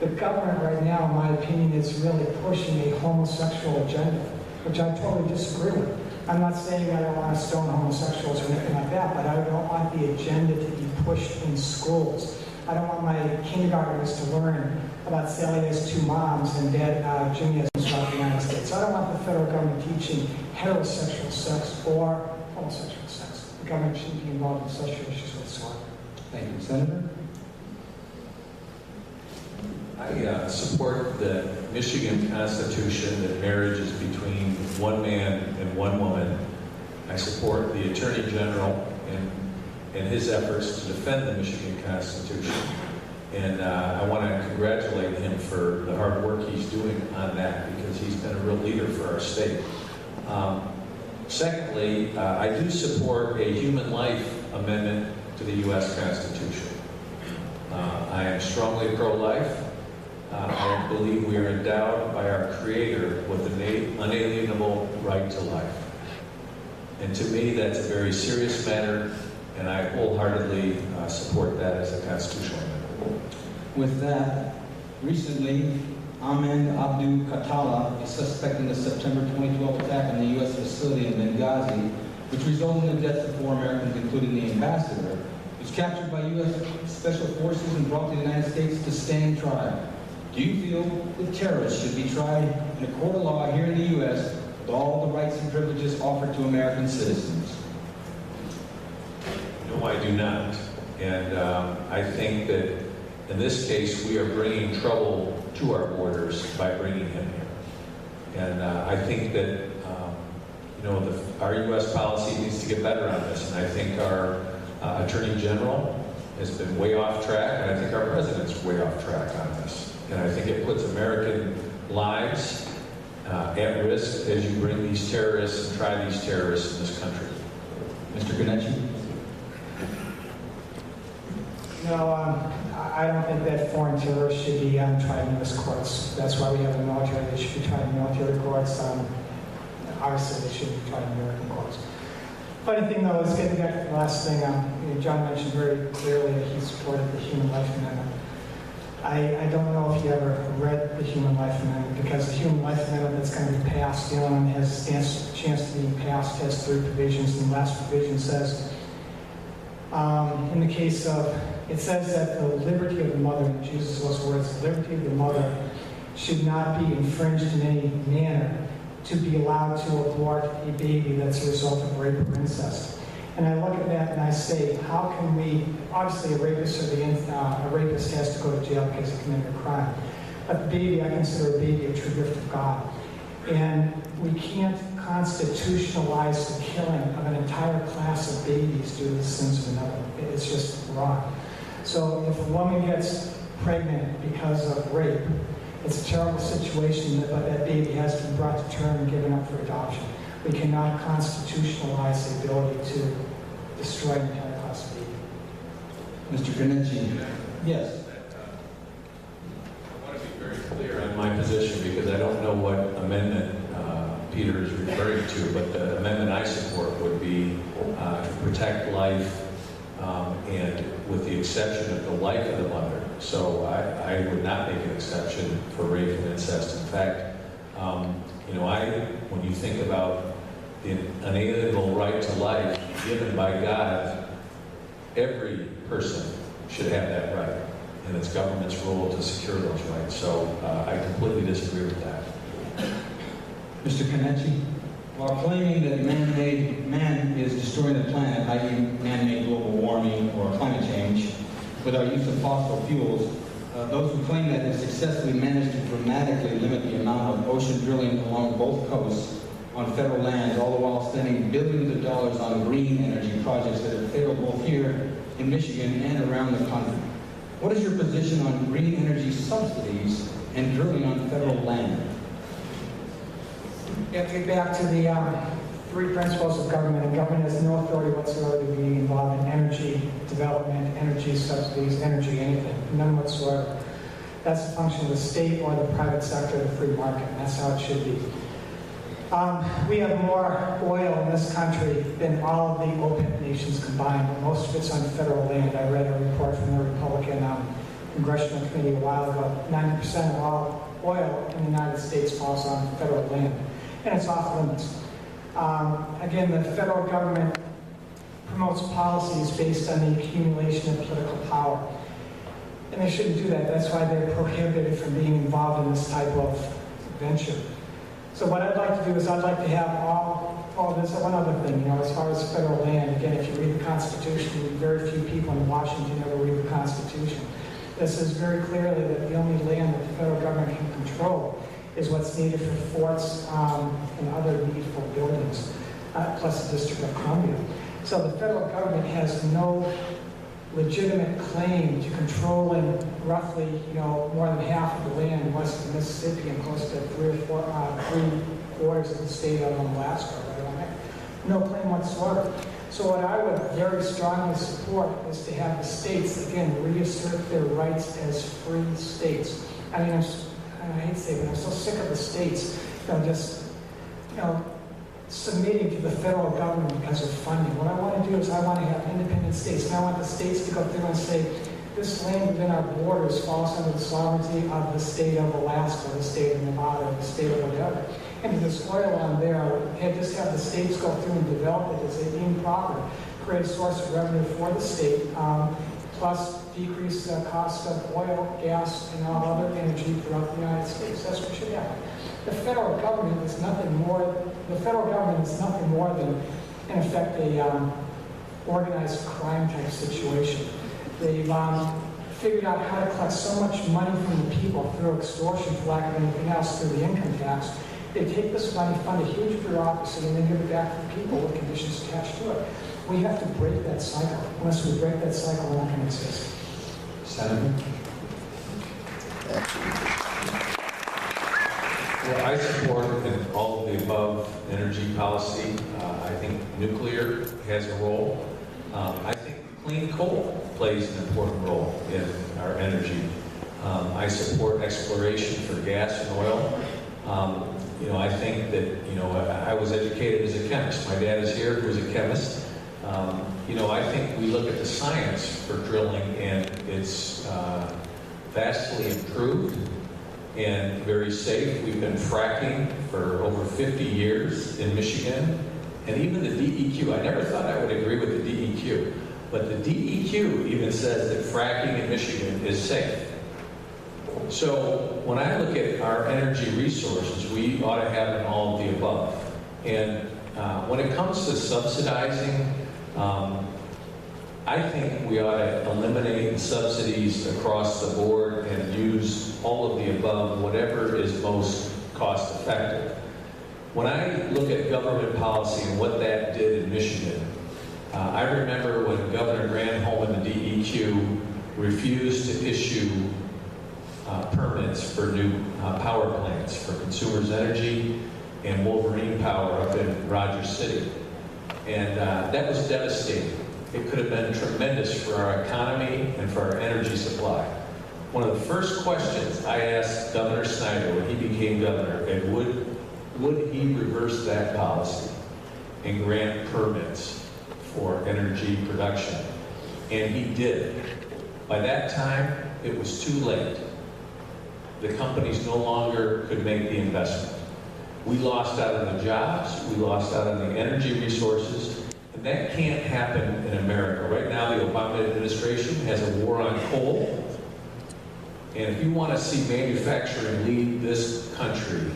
The government right now, in my opinion, is really pushing a homosexual agenda, which I totally disagree with. I'm not saying I don't want to stone homosexuals or anything like that, but I don't want the agenda to be pushed in schools. I don't want my kindergartners to learn about Sally has two moms and Dad Jimmy has throughout the United States. I don't want the federal government teaching heterosexual sex or homosexual sex. The government shouldn't be involved in such issues whatsoever. Thank you, Senator. I support the Michigan Constitution that marriage is between one man and one woman. I support the Attorney General in his efforts to defend the Michigan Constitution. And I want to congratulate him for the hard work he's doing on that, because he's been a real leader for our state. Secondly, I do support a human life amendment to the U.S. Constitution. I am strongly pro-life. I believe we are endowed by our Creator with an unalienable right to life. And to me, that's a very serious matter, and I wholeheartedly support that as a constitutional amendment. With that, recently, Ahmed Abdul Khatala is suspect in the September 2012 attack on the U.S. facility in Benghazi, which resulted in the deaths of 4 Americans, including the ambassador, was captured by U.S. Special Forces and brought to the United States to stand trial. Do you feel that terrorists should be tried in a court of law here in the U.S. with all the rights and privileges offered to American citizens? No, I do not. And I think that in this case, we are bringing trouble to our borders by bringing him here. And I think that, our U.S. policy needs to get better on this. And I think our Attorney General has been way off track, and I think our President's way off track on this. And I think it puts American lives at risk as you bring these terrorists and try these terrorists in this country. Mr. Ganetti? No, I don't think that foreign terrorists should be tried in U.S. courts. That's why we have the military. They should be tried in military courts. Obviously, they shouldn't be tried in American courts. Funny thing, though, is getting back to the last thing, John mentioned very clearly that he supported the Human Life Amendment. I don't know if you ever read the Human Life Amendment, because the Human Life Amendment that's going to be passed, the only one that has a chance to be passed, has 3 provisions, and the last provision says, in the case of, it says that the liberty of the mother, and Jesus those words, the liberty of the mother should not be infringed in any manner to be allowed to abort a baby that's a result of rape or incest. And I look at that and I say, how can we, obviously a rapist has to go to jail because he committed a crime. But the baby, I consider a baby a true gift of God. And we can't constitutionalize the killing of an entire class of babies due to the sins of another. It's just wrong. So if a woman gets pregnant because of rape, it's a terrible situation, but that baby has to be brought to term and given up for adoption. We cannot constitutionalize the ability to destroy an entire class of baby. Mr. Ganetti? Yes. I want to be very clear on my position, because I don't know what amendment Peter is referring to, but the amendment I support would be to protect life, and with the exception of the life of the mother. So I would not make an exception for rape and incest. In fact, when you think about the unalienable right to life given by God, every person should have that right, and it's government's role to secure those rights. So I completely disagree with that. Mr. Ganetti? While claiming that man is destroying the planet, i.e. man-made global warming or climate change, with our use of fossil fuels, those who claim that have successfully managed to dramatically limit the amount of ocean drilling along both coasts on federal lands, all the while spending billions of dollars on green energy projects that have failed both here in Michigan and around the country. What is your position on green energy subsidies and drilling on federal land? You have to get back to the 3 principles of government, and government has no authority whatsoever to be involved in energy development, energy subsidies, energy anything, none whatsoever. That's a function of the state or the private sector, the free market, and that's how it should be. We have more oil in this country than all of the OPEC nations combined, but most of it's on federal land. I read a report from the Republican Congressional Committee a while ago. 90% of all oil in the United States falls on federal land, and it's off limits. Again, the federal government promotes policies based on the accumulation of political power. And they shouldn't do that. That's why they're prohibited from being involved in this type of venture. So what I'd like to do is I'd like to have all this, one other thing, as far as federal land, again, if you read the Constitution, very few people in Washington ever read the Constitution. This says very clearly that the only land that the federal government can control is what's needed for forts and other needful buildings, plus the District of Columbia. So the federal government has no legitimate claim to controlling roughly, more than half of the land west of Mississippi and close to 3/4 of the state of Alaska, right on there. No claim whatsoever. So what I would very strongly support is to have the states, again, reassert their rights as free states. I mean, I hate to say it, but I'm so sick of the states, submitting to the federal government because of funding. What I want to do is I want to have independent states, and I want the states to go through and say, this land within our borders falls under the sovereignty of the state of Alaska, the state of Nevada, the state of whatever. And if there's oil on there, just have the states go through and develop it as they deem proper, create a source of revenue for the state, plus decrease the cost of oil, gas, and all other energy throughout the United States. That's what should happen. The federal government is nothing more than, in effect, a organized crime type situation. They've figured out how to collect so much money from the people through extortion, for lack of anything else, through the income tax. They take this money, fund a huge bureaucracy, and then give it back to the people with conditions attached to it. We have to break that cycle. Unless we break that cycle, we're not going to exist. Senator? Well, I support all of the above energy policy. I think nuclear has a role. I think clean coal plays an important role in our energy. I support exploration for gas and oil. I think that, I was educated as a chemist. My dad is here, who was a chemist. I think we look at the science for drilling, and it's vastly improved and very safe. We've been fracking for over 50 years in Michigan, and even the DEQ, I never thought I would agree with the DEQ, but the DEQ even says that fracking in Michigan is safe. So when I look at our energy resources, we ought to have an all of the above. And when it comes to subsidizing, I think we ought to eliminate the subsidies across the board and use all of the above, whatever is most cost effective. When I look at government policy and what that did in Michigan, I remember when Governor Granholm and the DEQ refused to issue permits for new power plants for Consumers Energy and Wolverine Power up in Rogers City. And that was devastating. It could have been tremendous for our economy and for our energy supply. One of the first questions I asked Governor Snyder when he became governor, and would he reverse that policy and grant permits for energy production? And he did. By that time, it was too late. The companies no longer could make the investment. We lost out on the jobs, we lost out on the energy resources, and that can't happen in America. Right now, the Obama administration has a war on coal, and if you want to see manufacturing lead this country,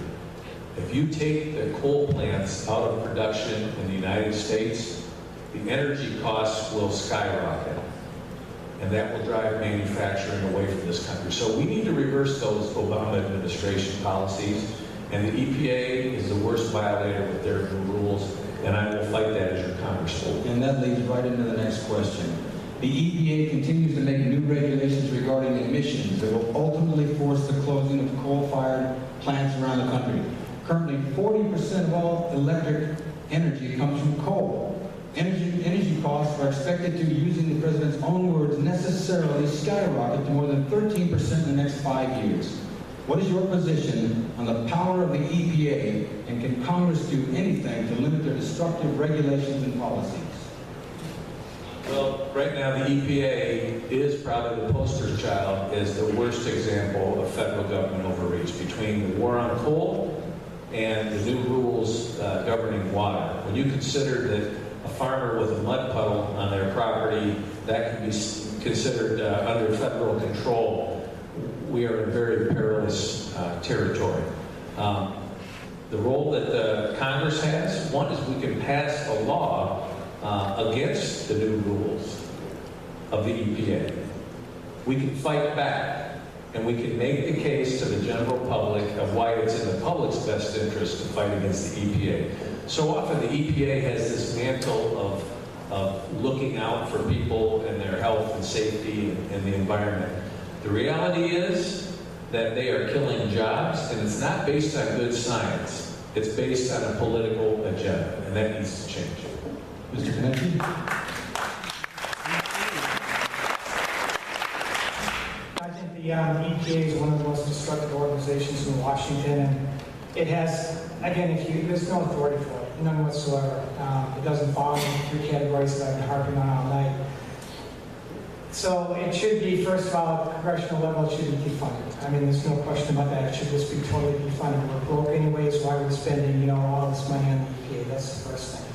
if you take the coal plants out of production in the United States, the energy costs will skyrocket. And that will drive manufacturing away from this country. So we need to reverse those Obama administration policies. And the EPA is the worst violator with their new rules. And I will fight that as your congressman. And that leads right into the next question. The EPA continues to make new regulations regarding emissions that will ultimately force the closing of coal-fired plants around the country. Currently, 40% of all electric energy comes from coal. Energy costs are expected to, using the president's own words, necessarily skyrocket to more than 13% in the next 5 years. What is your position on the power of the EPA, and can Congress do anything to limit their destructive regulations and policies? Well, right now, the EPA is probably the poster child as the worst example of federal government overreach between the war on coal and the new rules governing water. When you consider that a farmer with a mud puddle on their property, that can be considered under federal control, we are in very perilous territory. The role that Congress has, one is we can pass a law against the new rules of the EPA. We can fight back, and we can make the case to the general public of why it's in the public's best interest to fight against the EPA. So often the EPA has this mantle of looking out for people and their health and safety and the environment. The reality is that they are killing jobs, and it's not based on good science. It's based on a political agenda, and that needs to change. Mr. Kennedy? I think the EPA is one of the most destructive organizations in Washington, and it has, again, there's no authority for it, none whatsoever. It doesn't fall into three categories that I've been harping on all night. So it should be, first of all, at the congressional level, it should be defunded. I mean, there's no question about that. It should just be totally defunded. We're broke anyways. Why are we spending, all this money on the EPA? That's the first thing.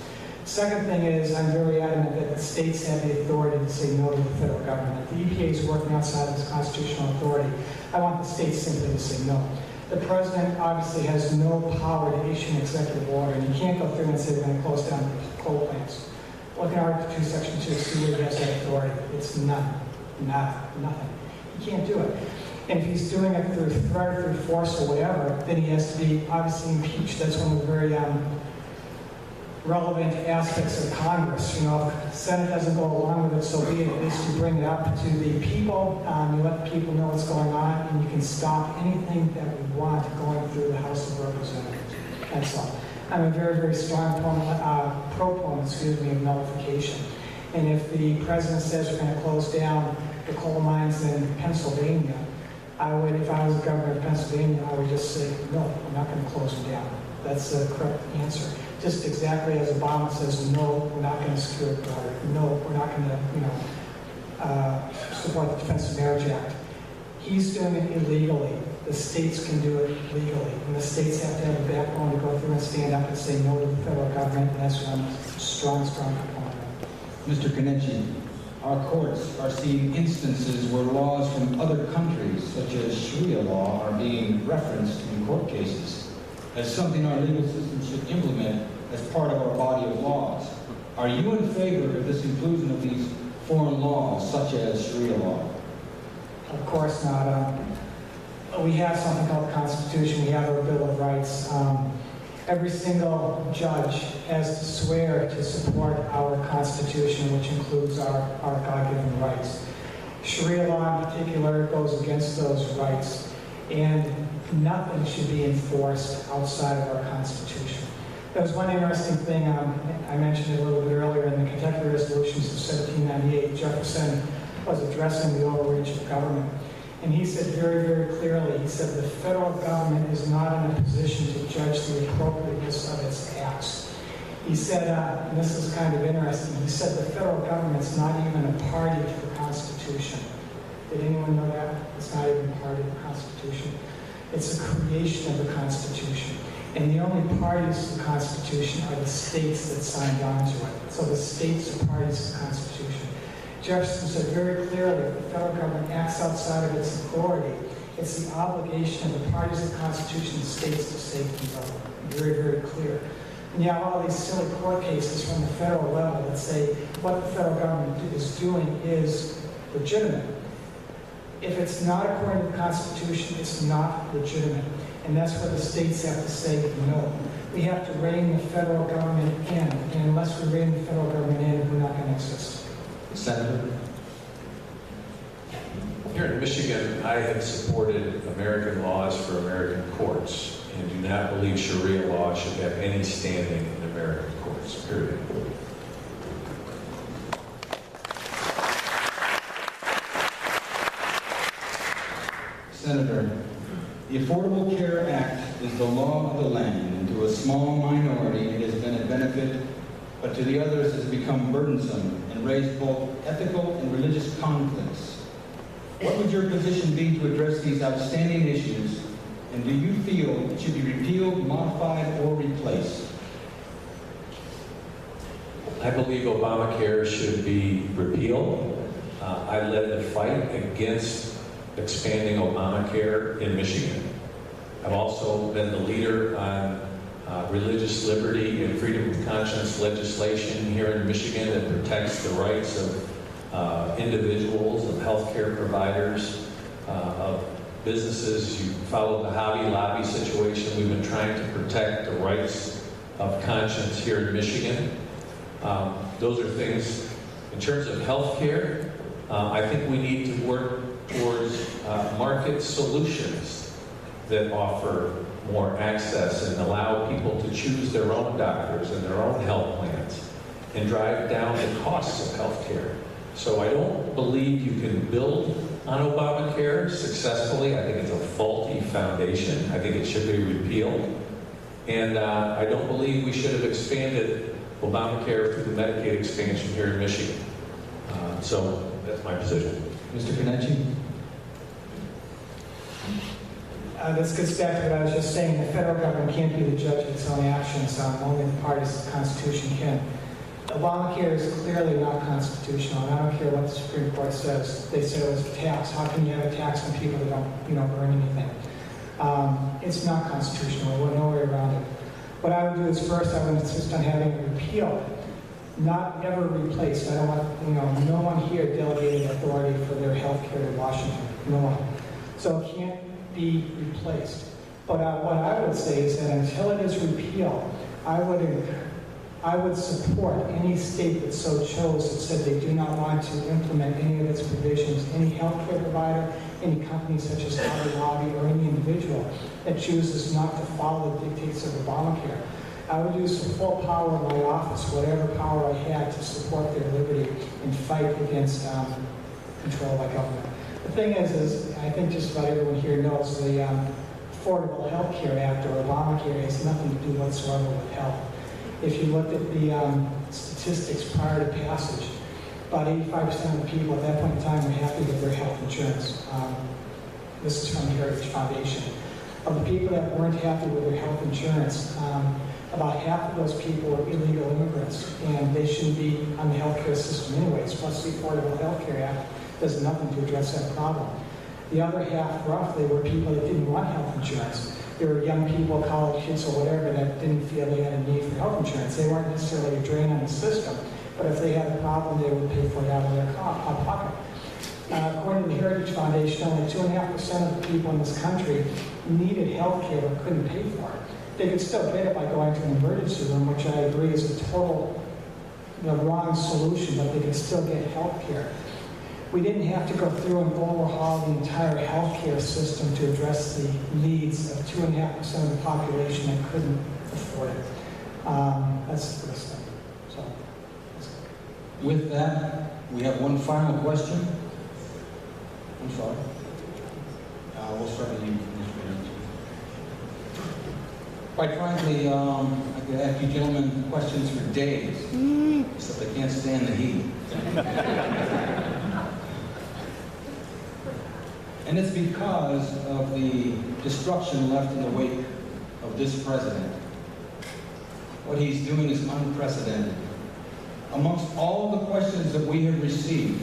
Second thing is, I'm very adamant that the states have the authority to say no to the federal government. If the EPA is working outside of its constitutional authority, I want the states simply to say no. The president obviously has no power to issue an executive order, and you can't go through and say we're going to close down coal plants. Look at Article 2, Section 2, see where he has that authority. It's none. Nothing. He can't do it. And if he's doing it through threat or through force or whatever, then he has to be obviously impeached. That's one of the very relevant aspects of Congress. If the Senate doesn't go along with it, so be it. At least you bring it up to the people, you let the people know what's going on, and you can stop anything that we want going through the House of Representatives. That's all. I'm a very, very strong proponent of nullification. And if the president says we're going to close down the coal mines in Pennsylvania, I would, if I was the governor of Pennsylvania, I would just say, no, we're not going to close them down. That's the correct answer. Just exactly as Obama says, no, we're not going to secure the border. No, we're not going to, support the Defense of Marriage Act. He's doing it illegally. The states can do it legally. And the states have to have a backbone to go through and stand up and say no to the federal government, and that's what I'm a strong proponent of. Mr. Kenichi, our courts are seeing instances where laws from other countries, such as Sharia law, are being referenced in court cases as something our legal system should implement as part of our body of laws. Are you in favor of this inclusion of these foreign laws, such as Sharia law? Of course not. We have something called the Constitution. We have our Bill of Rights. Every single judge has to swear to support our Constitution, which includes our God-given rights. Sharia law in particular goes against those rights, and nothing should be enforced outside of our Constitution. There was one interesting thing, I mentioned it a little bit earlier, in the Kentucky Resolutions of 1798, Jefferson was addressing the overreach of government. And he said very, very clearly, he said the federal government is not in a position to judge the appropriateness of its acts. He said, and this is kind of interesting, he said the federal government's not even a party to the Constitution. Did anyone know that? It's not even a party to the Constitution. It's a creation of the Constitution. And the only parties to the Constitution are the states that signed on to it. So the states are parties to the Constitution. Jefferson said very clearly, if the federal government acts outside of its authority, it's the obligation of the parties of the Constitution, the states, to save themselves. Very, very clear. And you have all these silly court cases from the federal level that say what the federal government is doing is legitimate. If it's not according to the Constitution, it's not legitimate. And that's where the states have to say no. We have to rein the federal government in. And unless we rein the federal government in, we're not going to exist. Senator? Here in Michigan, I have supported American laws for American courts and do not believe Sharia law should have any standing in American courts, period. Senator, The Affordable Care Act is the law of the land, and to a small minority it has been a benefit, but to the others it has become burdensome and raised both ethical and religious conflicts. What would your position be to address these outstanding issues, and do you feel it should be repealed, modified, or replaced? I believe Obamacare should be repealed. I led the fight against expanding Obamacare in Michigan. I've also been the leader on religious liberty and freedom of conscience legislation here in Michigan that protects the rights of individuals, of healthcare providers, of businesses. You follow the Hobby Lobby situation. We've been trying to protect the rights of conscience here in Michigan. Those are things, in terms of healthcare, I think we need to work towards market solutions that offer more access and allow people to choose their own doctors and their own health plans and drive down the costs of healthcare. So I don't believe you can build on Obamacare successfully. I think it's a faulty foundation. I think it should be repealed. And I don't believe we should have expanded Obamacare through the Medicaid expansion here in Michigan. So that's my position. Mr. Kenichi? This gets back to what I was just saying. The federal government can't be the judge of its own actions. Only the parties of the Constitution can. Obamacare is clearly not constitutional, and I don't care what the Supreme Court says. They said it was a tax. How can you have a tax on people that don't, earn anything? It's not constitutional. We're no way around it. What I would do is first I would insist on having it repealed, not ever replaced. I don't want, no one here delegated authority for their health care to Washington. No one. So it can't be replaced. But what I would say is that until it is repealed, I would support any state that so chose that said they do not want to implement any of its provisions, any healthcare provider, any company such as Hobby Lobby, or any individual that chooses not to follow the dictates of Obamacare. I would use the full power of my office, whatever power I had, to support their liberty and fight against control by government. The thing is I think just about everyone here knows the Affordable Health Care Act, or Obamacare, has nothing to do whatsoever with health. If you looked at the statistics prior to passage, about 85% of the people at that point in time were happy with their health insurance. This is from the Heritage Foundation. Of the people that weren't happy with their health insurance, about half of those people were illegal immigrants, and they shouldn't be on the healthcare system anyways. Plus, the Affordable Health Care Act does nothing to address that problem. The other half, roughly, were people that didn't want health insurance. There were young people, college kids or whatever, that didn't feel they had a need for health insurance. They weren't necessarily a drain on the system, but if they had a problem, they would pay for it out of their pocket. According to the Heritage Foundation, only 2.5% of the people in this country needed health care but couldn't pay for it. They could still get it by going to an emergency room, which I agree is a total wrong solution, but they could still get health care. We didn't have to go through and overhaul the entire healthcare system to address the needs of 2.5% of the population that couldn't afford it. That's the first thing. So, With that, we have one final question. I'm sorry. We'll start with you, Mr. Mayor. Quite frankly, I could ask you gentlemen questions for days, except I can't stand the heat. And it's because of the destruction left in the wake of this president. What he's doing is unprecedented. Amongst all the questions that we have received,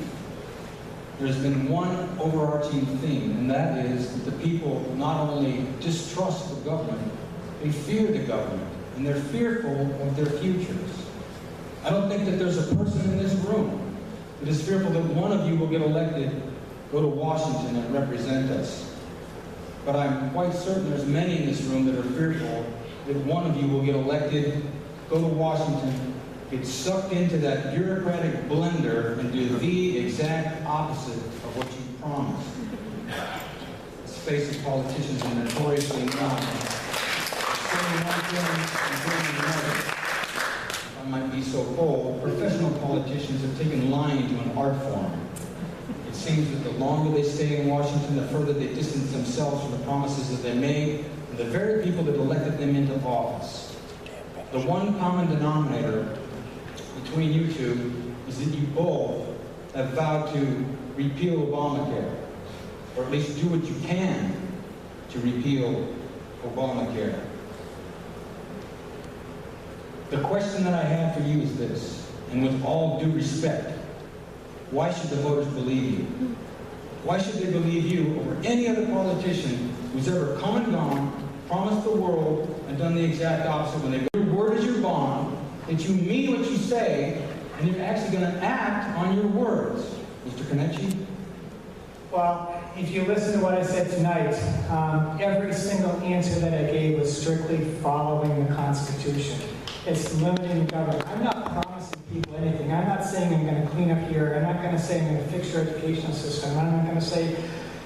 there's been one overarching theme, and that is that the people not only distrust the government, they fear the government, and they're fearful of their futures. I don't think that there's a person in this room that is fearful that one of you will get elected, go to Washington and represent us. But I'm quite certain there's many in this room that are fearful that one of you will get elected, go to Washington, get sucked into that bureaucratic blender and do the exact opposite of what you promised. Let's face it, politicians are notoriously not. Saying one thing and doing another. If I might be so bold, professional politicians have taken lying to an art form. It's seems that the longer they stay in Washington, the further they distance themselves from the promises that they made and the very people that elected them into office. The one common denominator between you two is that you both have vowed to repeal Obamacare, or at least do what you can to repeal Obamacare. The question that I have for you is this, and with all due respect, why should the voters believe you? Why should they believe you over any other politician who's ever come and gone, promised the world, and done the exact opposite when they go, your word is your bond, that you mean what you say, and you're actually going to act on your words? Mr. Konieczny? Well, if you listen to what I said tonight, every single answer that I gave was strictly following the Constitution. It's limiting the government. I'm not promising people anything. I'm not saying I'm going to clean up here. I'm not going to say I'm going to fix your educational system. I'm not going to say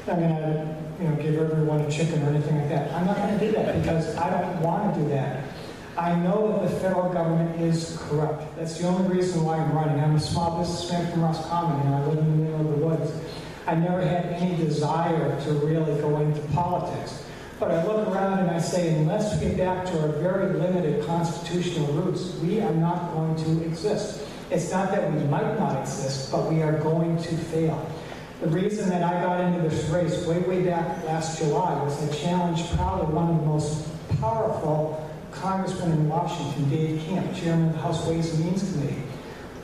I'm going to, give everyone a chicken or anything like that. I'm not going to do that because I don't want to do that. I know that the federal government is corrupt. That's the only reason why I'm running. I'm a small businessman from Roscommon, and I live in the middle of the woods. I never had any desire to really go into politics. But I look around and I say, unless we get back to our very limited constitutional roots, we are not going to exist. It's not that we might not exist, but we are going to fail. The reason that I got into this race way back last July was I challenged probably one of the most powerful congressmen in Washington, Dave Camp, chairman of the House Ways and Means Committee.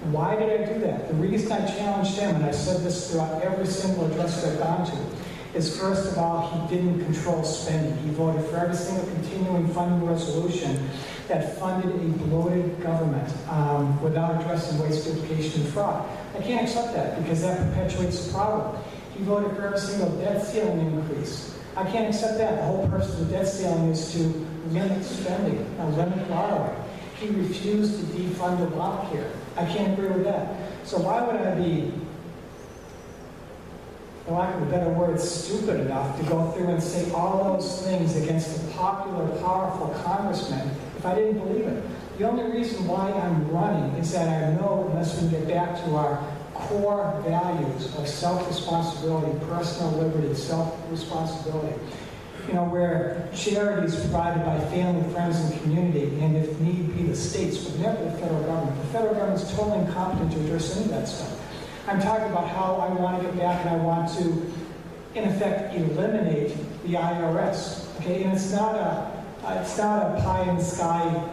Why did I do that? The reason I challenged him, and I said this throughout every single address that I've gone to, is first of all, he didn't control spending. He voted for every single continuing funding resolution that funded a bloated government without addressing waste, duplication, and fraud. I can't accept that because that perpetuates the problem. He voted for every single debt ceiling increase. I can't accept that. The whole purpose of the debt ceiling is to limit spending, limit borrowing. He refused to defund Obamacare. I can't agree with that. So why would I be, for lack of a better word, stupid enough to go through and say all those things against a popular, powerful congressman if I didn't believe it? The only reason why I'm running is that I know unless we get back to our core values of self-responsibility, personal liberty, self-responsibility, where charity is provided by family, friends, and community, and if need be, the states, but never the federal government. The federal government is totally incompetent to address any of that stuff. I'm talking about how I want to get back and I want to, in effect, eliminate the IRS. Okay, and it's not a pie-in-the-sky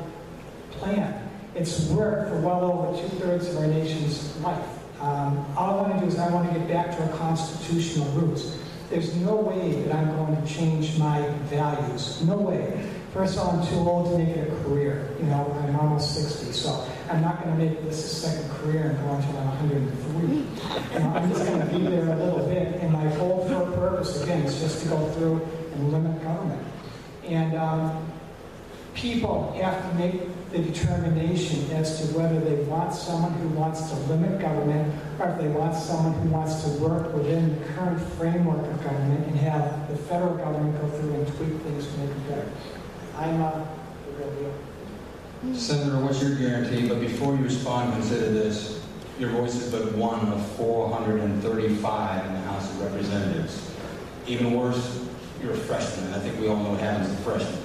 plan. It's worked for well over 2/3 of our nation's life. All I want to do is I want to get back to our constitutional roots. There's no way that I'm going to change my values. No way. First of all, I'm too old to make it a career. I'm almost 60, so I'm not going to make this a second career and go until I'm 103. I'm just going to be there a little bit, and my whole purpose, again, is just to go through and limit government. And people have to make the determination as to whether they want someone who wants to limit government or if they want someone who wants to work within the current framework of government and have the federal government go through and tweak things to make it better. I'm the real deal. Senator, what's your guarantee? But before you respond, consider this. Your voice is but one of 435 in the House of Representatives. Even worse, you're a freshman. I think we all know what happens to freshmen.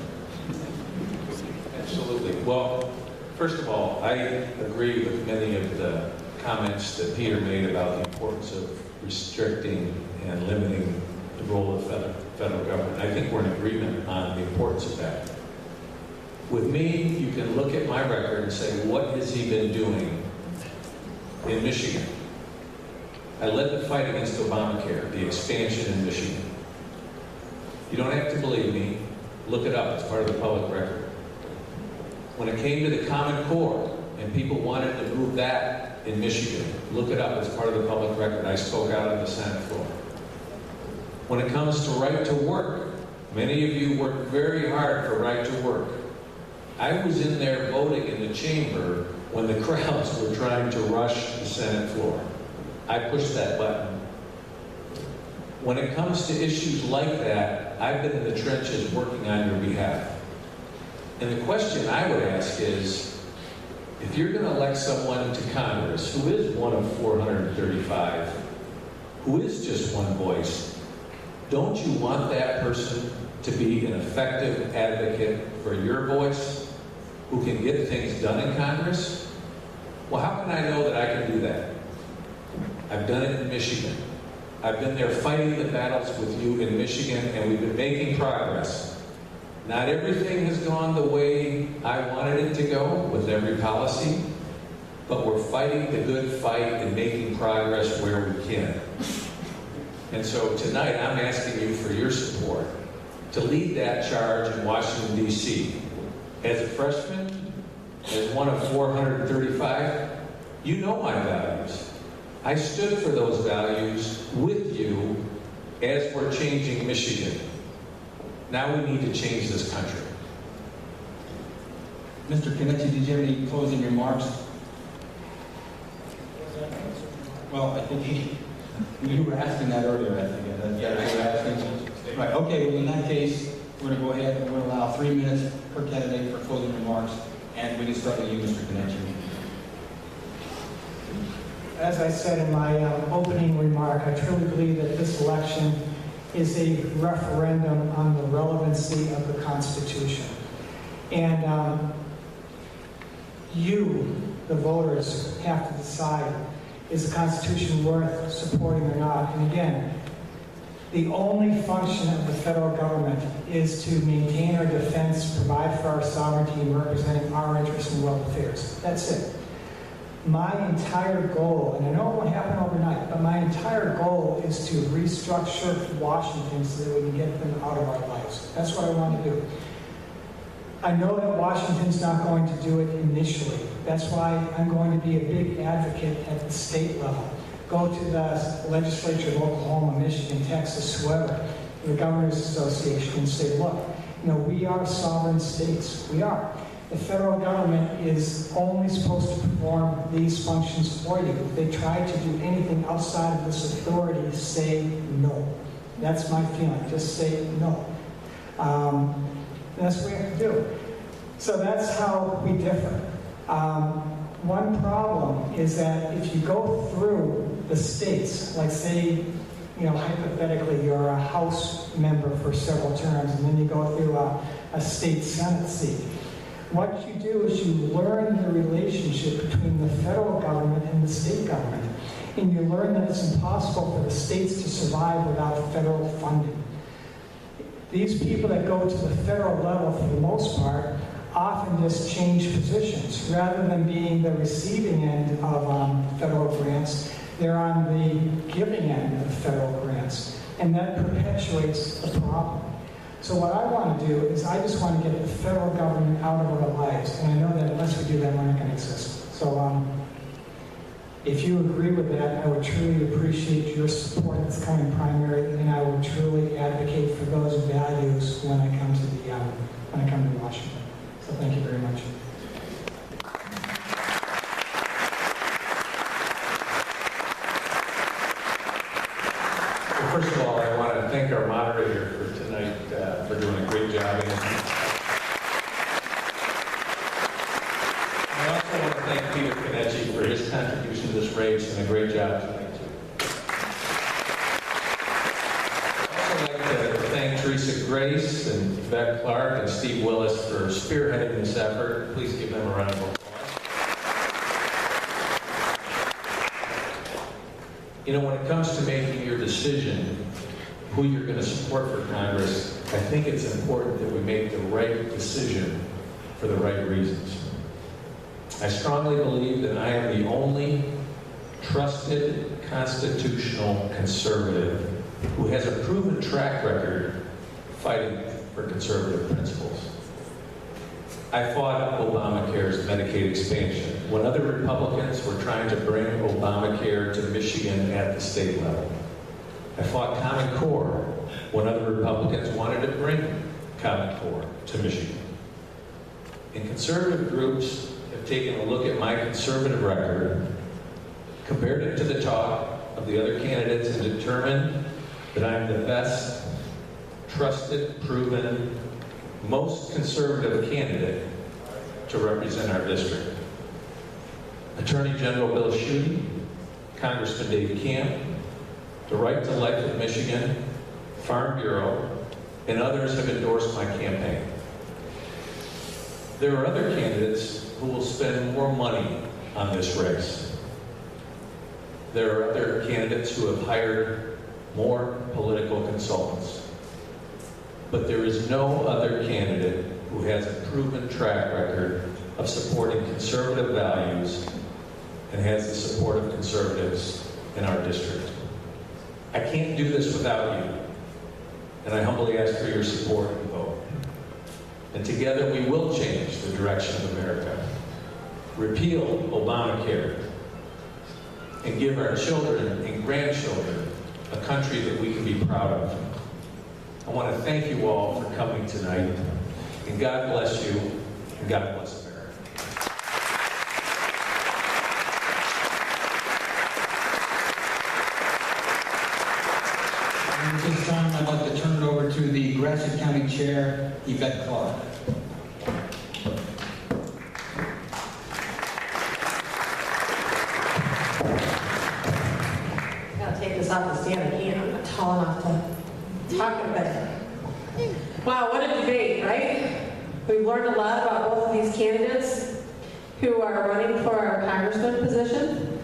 Absolutely. Well, first of all, I agree with many of the comments that Peter made about the importance of restricting and limiting the role of federal government. I think we're in agreement on the importance of that. With me, you can look at my record and say, what has he been doing in Michigan? I led the fight against Obamacare, the expansion in Michigan. You don't have to believe me. Look it up. It's part of the public record. When it came to the Common Core, and people wanted to move that in Michigan, look it up. It's part of the public record. I spoke out on the Senate floor. When it comes to right to work, many of you worked very hard for right to work. I was in there voting in the chamber when the crowds were trying to rush the Senate floor. I pushed that button. When it comes to issues like that, I've been in the trenches working on your behalf. And the question I would ask is, if you're going to elect someone to Congress who is one of 435, who is just one voice, don't you want that person to be an effective advocate for your voice, who can get things done in Congress? Well, how can I know that I can do that? I've done it in Michigan. I've been there fighting the battles with you in Michigan, and we've been making progress. Not everything has gone the way I wanted it to go with every policy, but we're fighting the good fight and making progress where we can. And so tonight, I'm asking you for your support to lead that charge in Washington, D.C. As a freshman, as one of 435, you know my values. I stood for those values with you as we're changing Michigan. Now we need to change this country. Mr. Kenichi, did you have any closing remarks? Well, I think you were asking that earlier, I think. Yeah, you were asking. Right, okay, well, in that case, we're going to go ahead and we'll allow 3 minutes per candidate for closing remarks, and we can start with you, Mr. Kenichi. As I said in my opening remark, I truly believe that this election is a referendum on the relevancy of the Constitution. And you, the voters, have to decide, is the Constitution worth supporting or not? And again, the only function of the federal government is to maintain our defense, provide for our sovereignty, and representing our interests and world affairs. That's it. My entire goal, and I know it won't happen overnight, but my entire goal is to restructure Washington so that we can get them out of our lives. That's what I want to do. I know that Washington's not going to do it initially. That's why I'm going to be a big advocate at the state level. Go to the legislature of Oklahoma, Michigan, Texas, whoever, the Governors Association, and say, look, we are sovereign states. We are. The federal government is only supposed to perform these functions for you. If they try to do anything outside of this authority, say no. That's my feeling. Just say no. That's what we have to do. So that's how we differ. One problem is that if you go through the states, like say, hypothetically, you're a House member for several terms, and then you go through a state Senate seat. What you do is you learn the relationship between the federal government and the state government. And you learn that it's impossible for the states to survive without federal funding. These people that go to the federal level, for the most part, often just change positions. Rather than being the receiving end of federal grants, they're on the giving end of federal grants. And that perpetuates the problem. So what I want to do is I just want to get the federal government out of our lives. And I know that unless we do that, we're not going to exist. So if you agree with that, I would truly appreciate your support in this coming primary, and I would truly advocate for those values when I come to Washington. So thank you very much. Well, first of all, I want to thank our moderator for tonight for doing a great job. I also want to thank Peter Kenichi for his contribution to this race and a great job tonight, too. I'd also like to thank Teresa Grace and Beck Clark and Steve Willis for spearheading this effort. Please give them a round of applause. When it comes to making your decision who you're going to support for Congress, I think it's important that we make the right decision for the right reasons. I strongly believe that I am the only trusted constitutional conservative who has a proven track record fighting for conservative principles. I fought Obamacare's Medicaid expansion when other Republicans were trying to bring Obamacare to Michigan at the state level. I fought Common Core when other Republicans wanted to bring Common Core to Michigan. And conservative groups have taken a look at my conservative record, compared it to the talk of the other candidates, and determined that I'm the best, trusted, proven, most conservative candidate to represent our district. Attorney General Bill Schuette, Congressman Dave Camp, the Right to Life of Michigan, Farm Bureau, and others have endorsed my campaign. There are other candidates who will spend more money on this race. There are other candidates who have hired more political consultants. But there is no other candidate who has a proven track record of supporting conservative values and has the support of conservatives in our district. I can't do this without you, and I humbly ask for your support and vote. And together we will change the direction of America, repeal Obamacare, and give our children and grandchildren a country that we can be proud of. I want to thank you all for coming tonight, and God bless you, and God bless America. And at this time, I'd like to turn it over to the Gratiot County Chair, Yvette Clark. Gotta take this off the stand again. I'm not tall enough to talk about it. Wow, what a debate, right? We've learned a lot about both of these candidates who are running for our congressman position.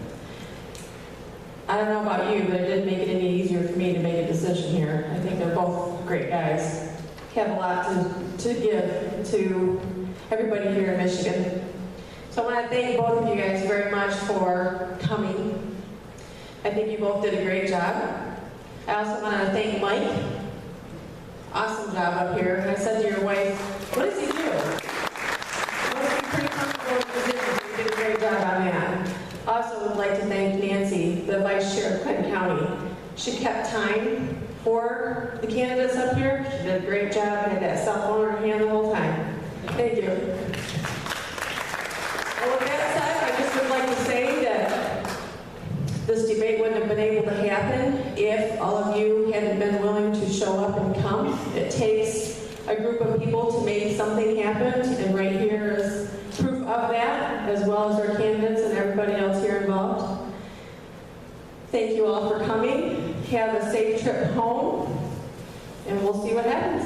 I don't know about you, but it didn't make it any easier for me to make a decision here. I think they're both great guys. Have a lot to give to everybody here in Michigan. So I want to thank both of you guys very much for coming. I think you both did a great job. I also want to thank Mike. Awesome job up here. I said to your wife, what does he do? He must be pretty comfortable in the position, so you did a great job on that. I also would like to thank Nancy, the Vice Chair of Clinton County. She kept time for the candidates up here. She did a great job. Had that cell phone in her hand the whole time. Thank you. Well, with that said, I just would like to say that this debate wouldn't have been able to happen if all of you hadn't been willing to show up and come. It takes a group of people to make something happen, and right here is proof of that, as well as our candidates and everybody else here involved. Thank you all for coming. Have a safe trip home, and we'll see what happens.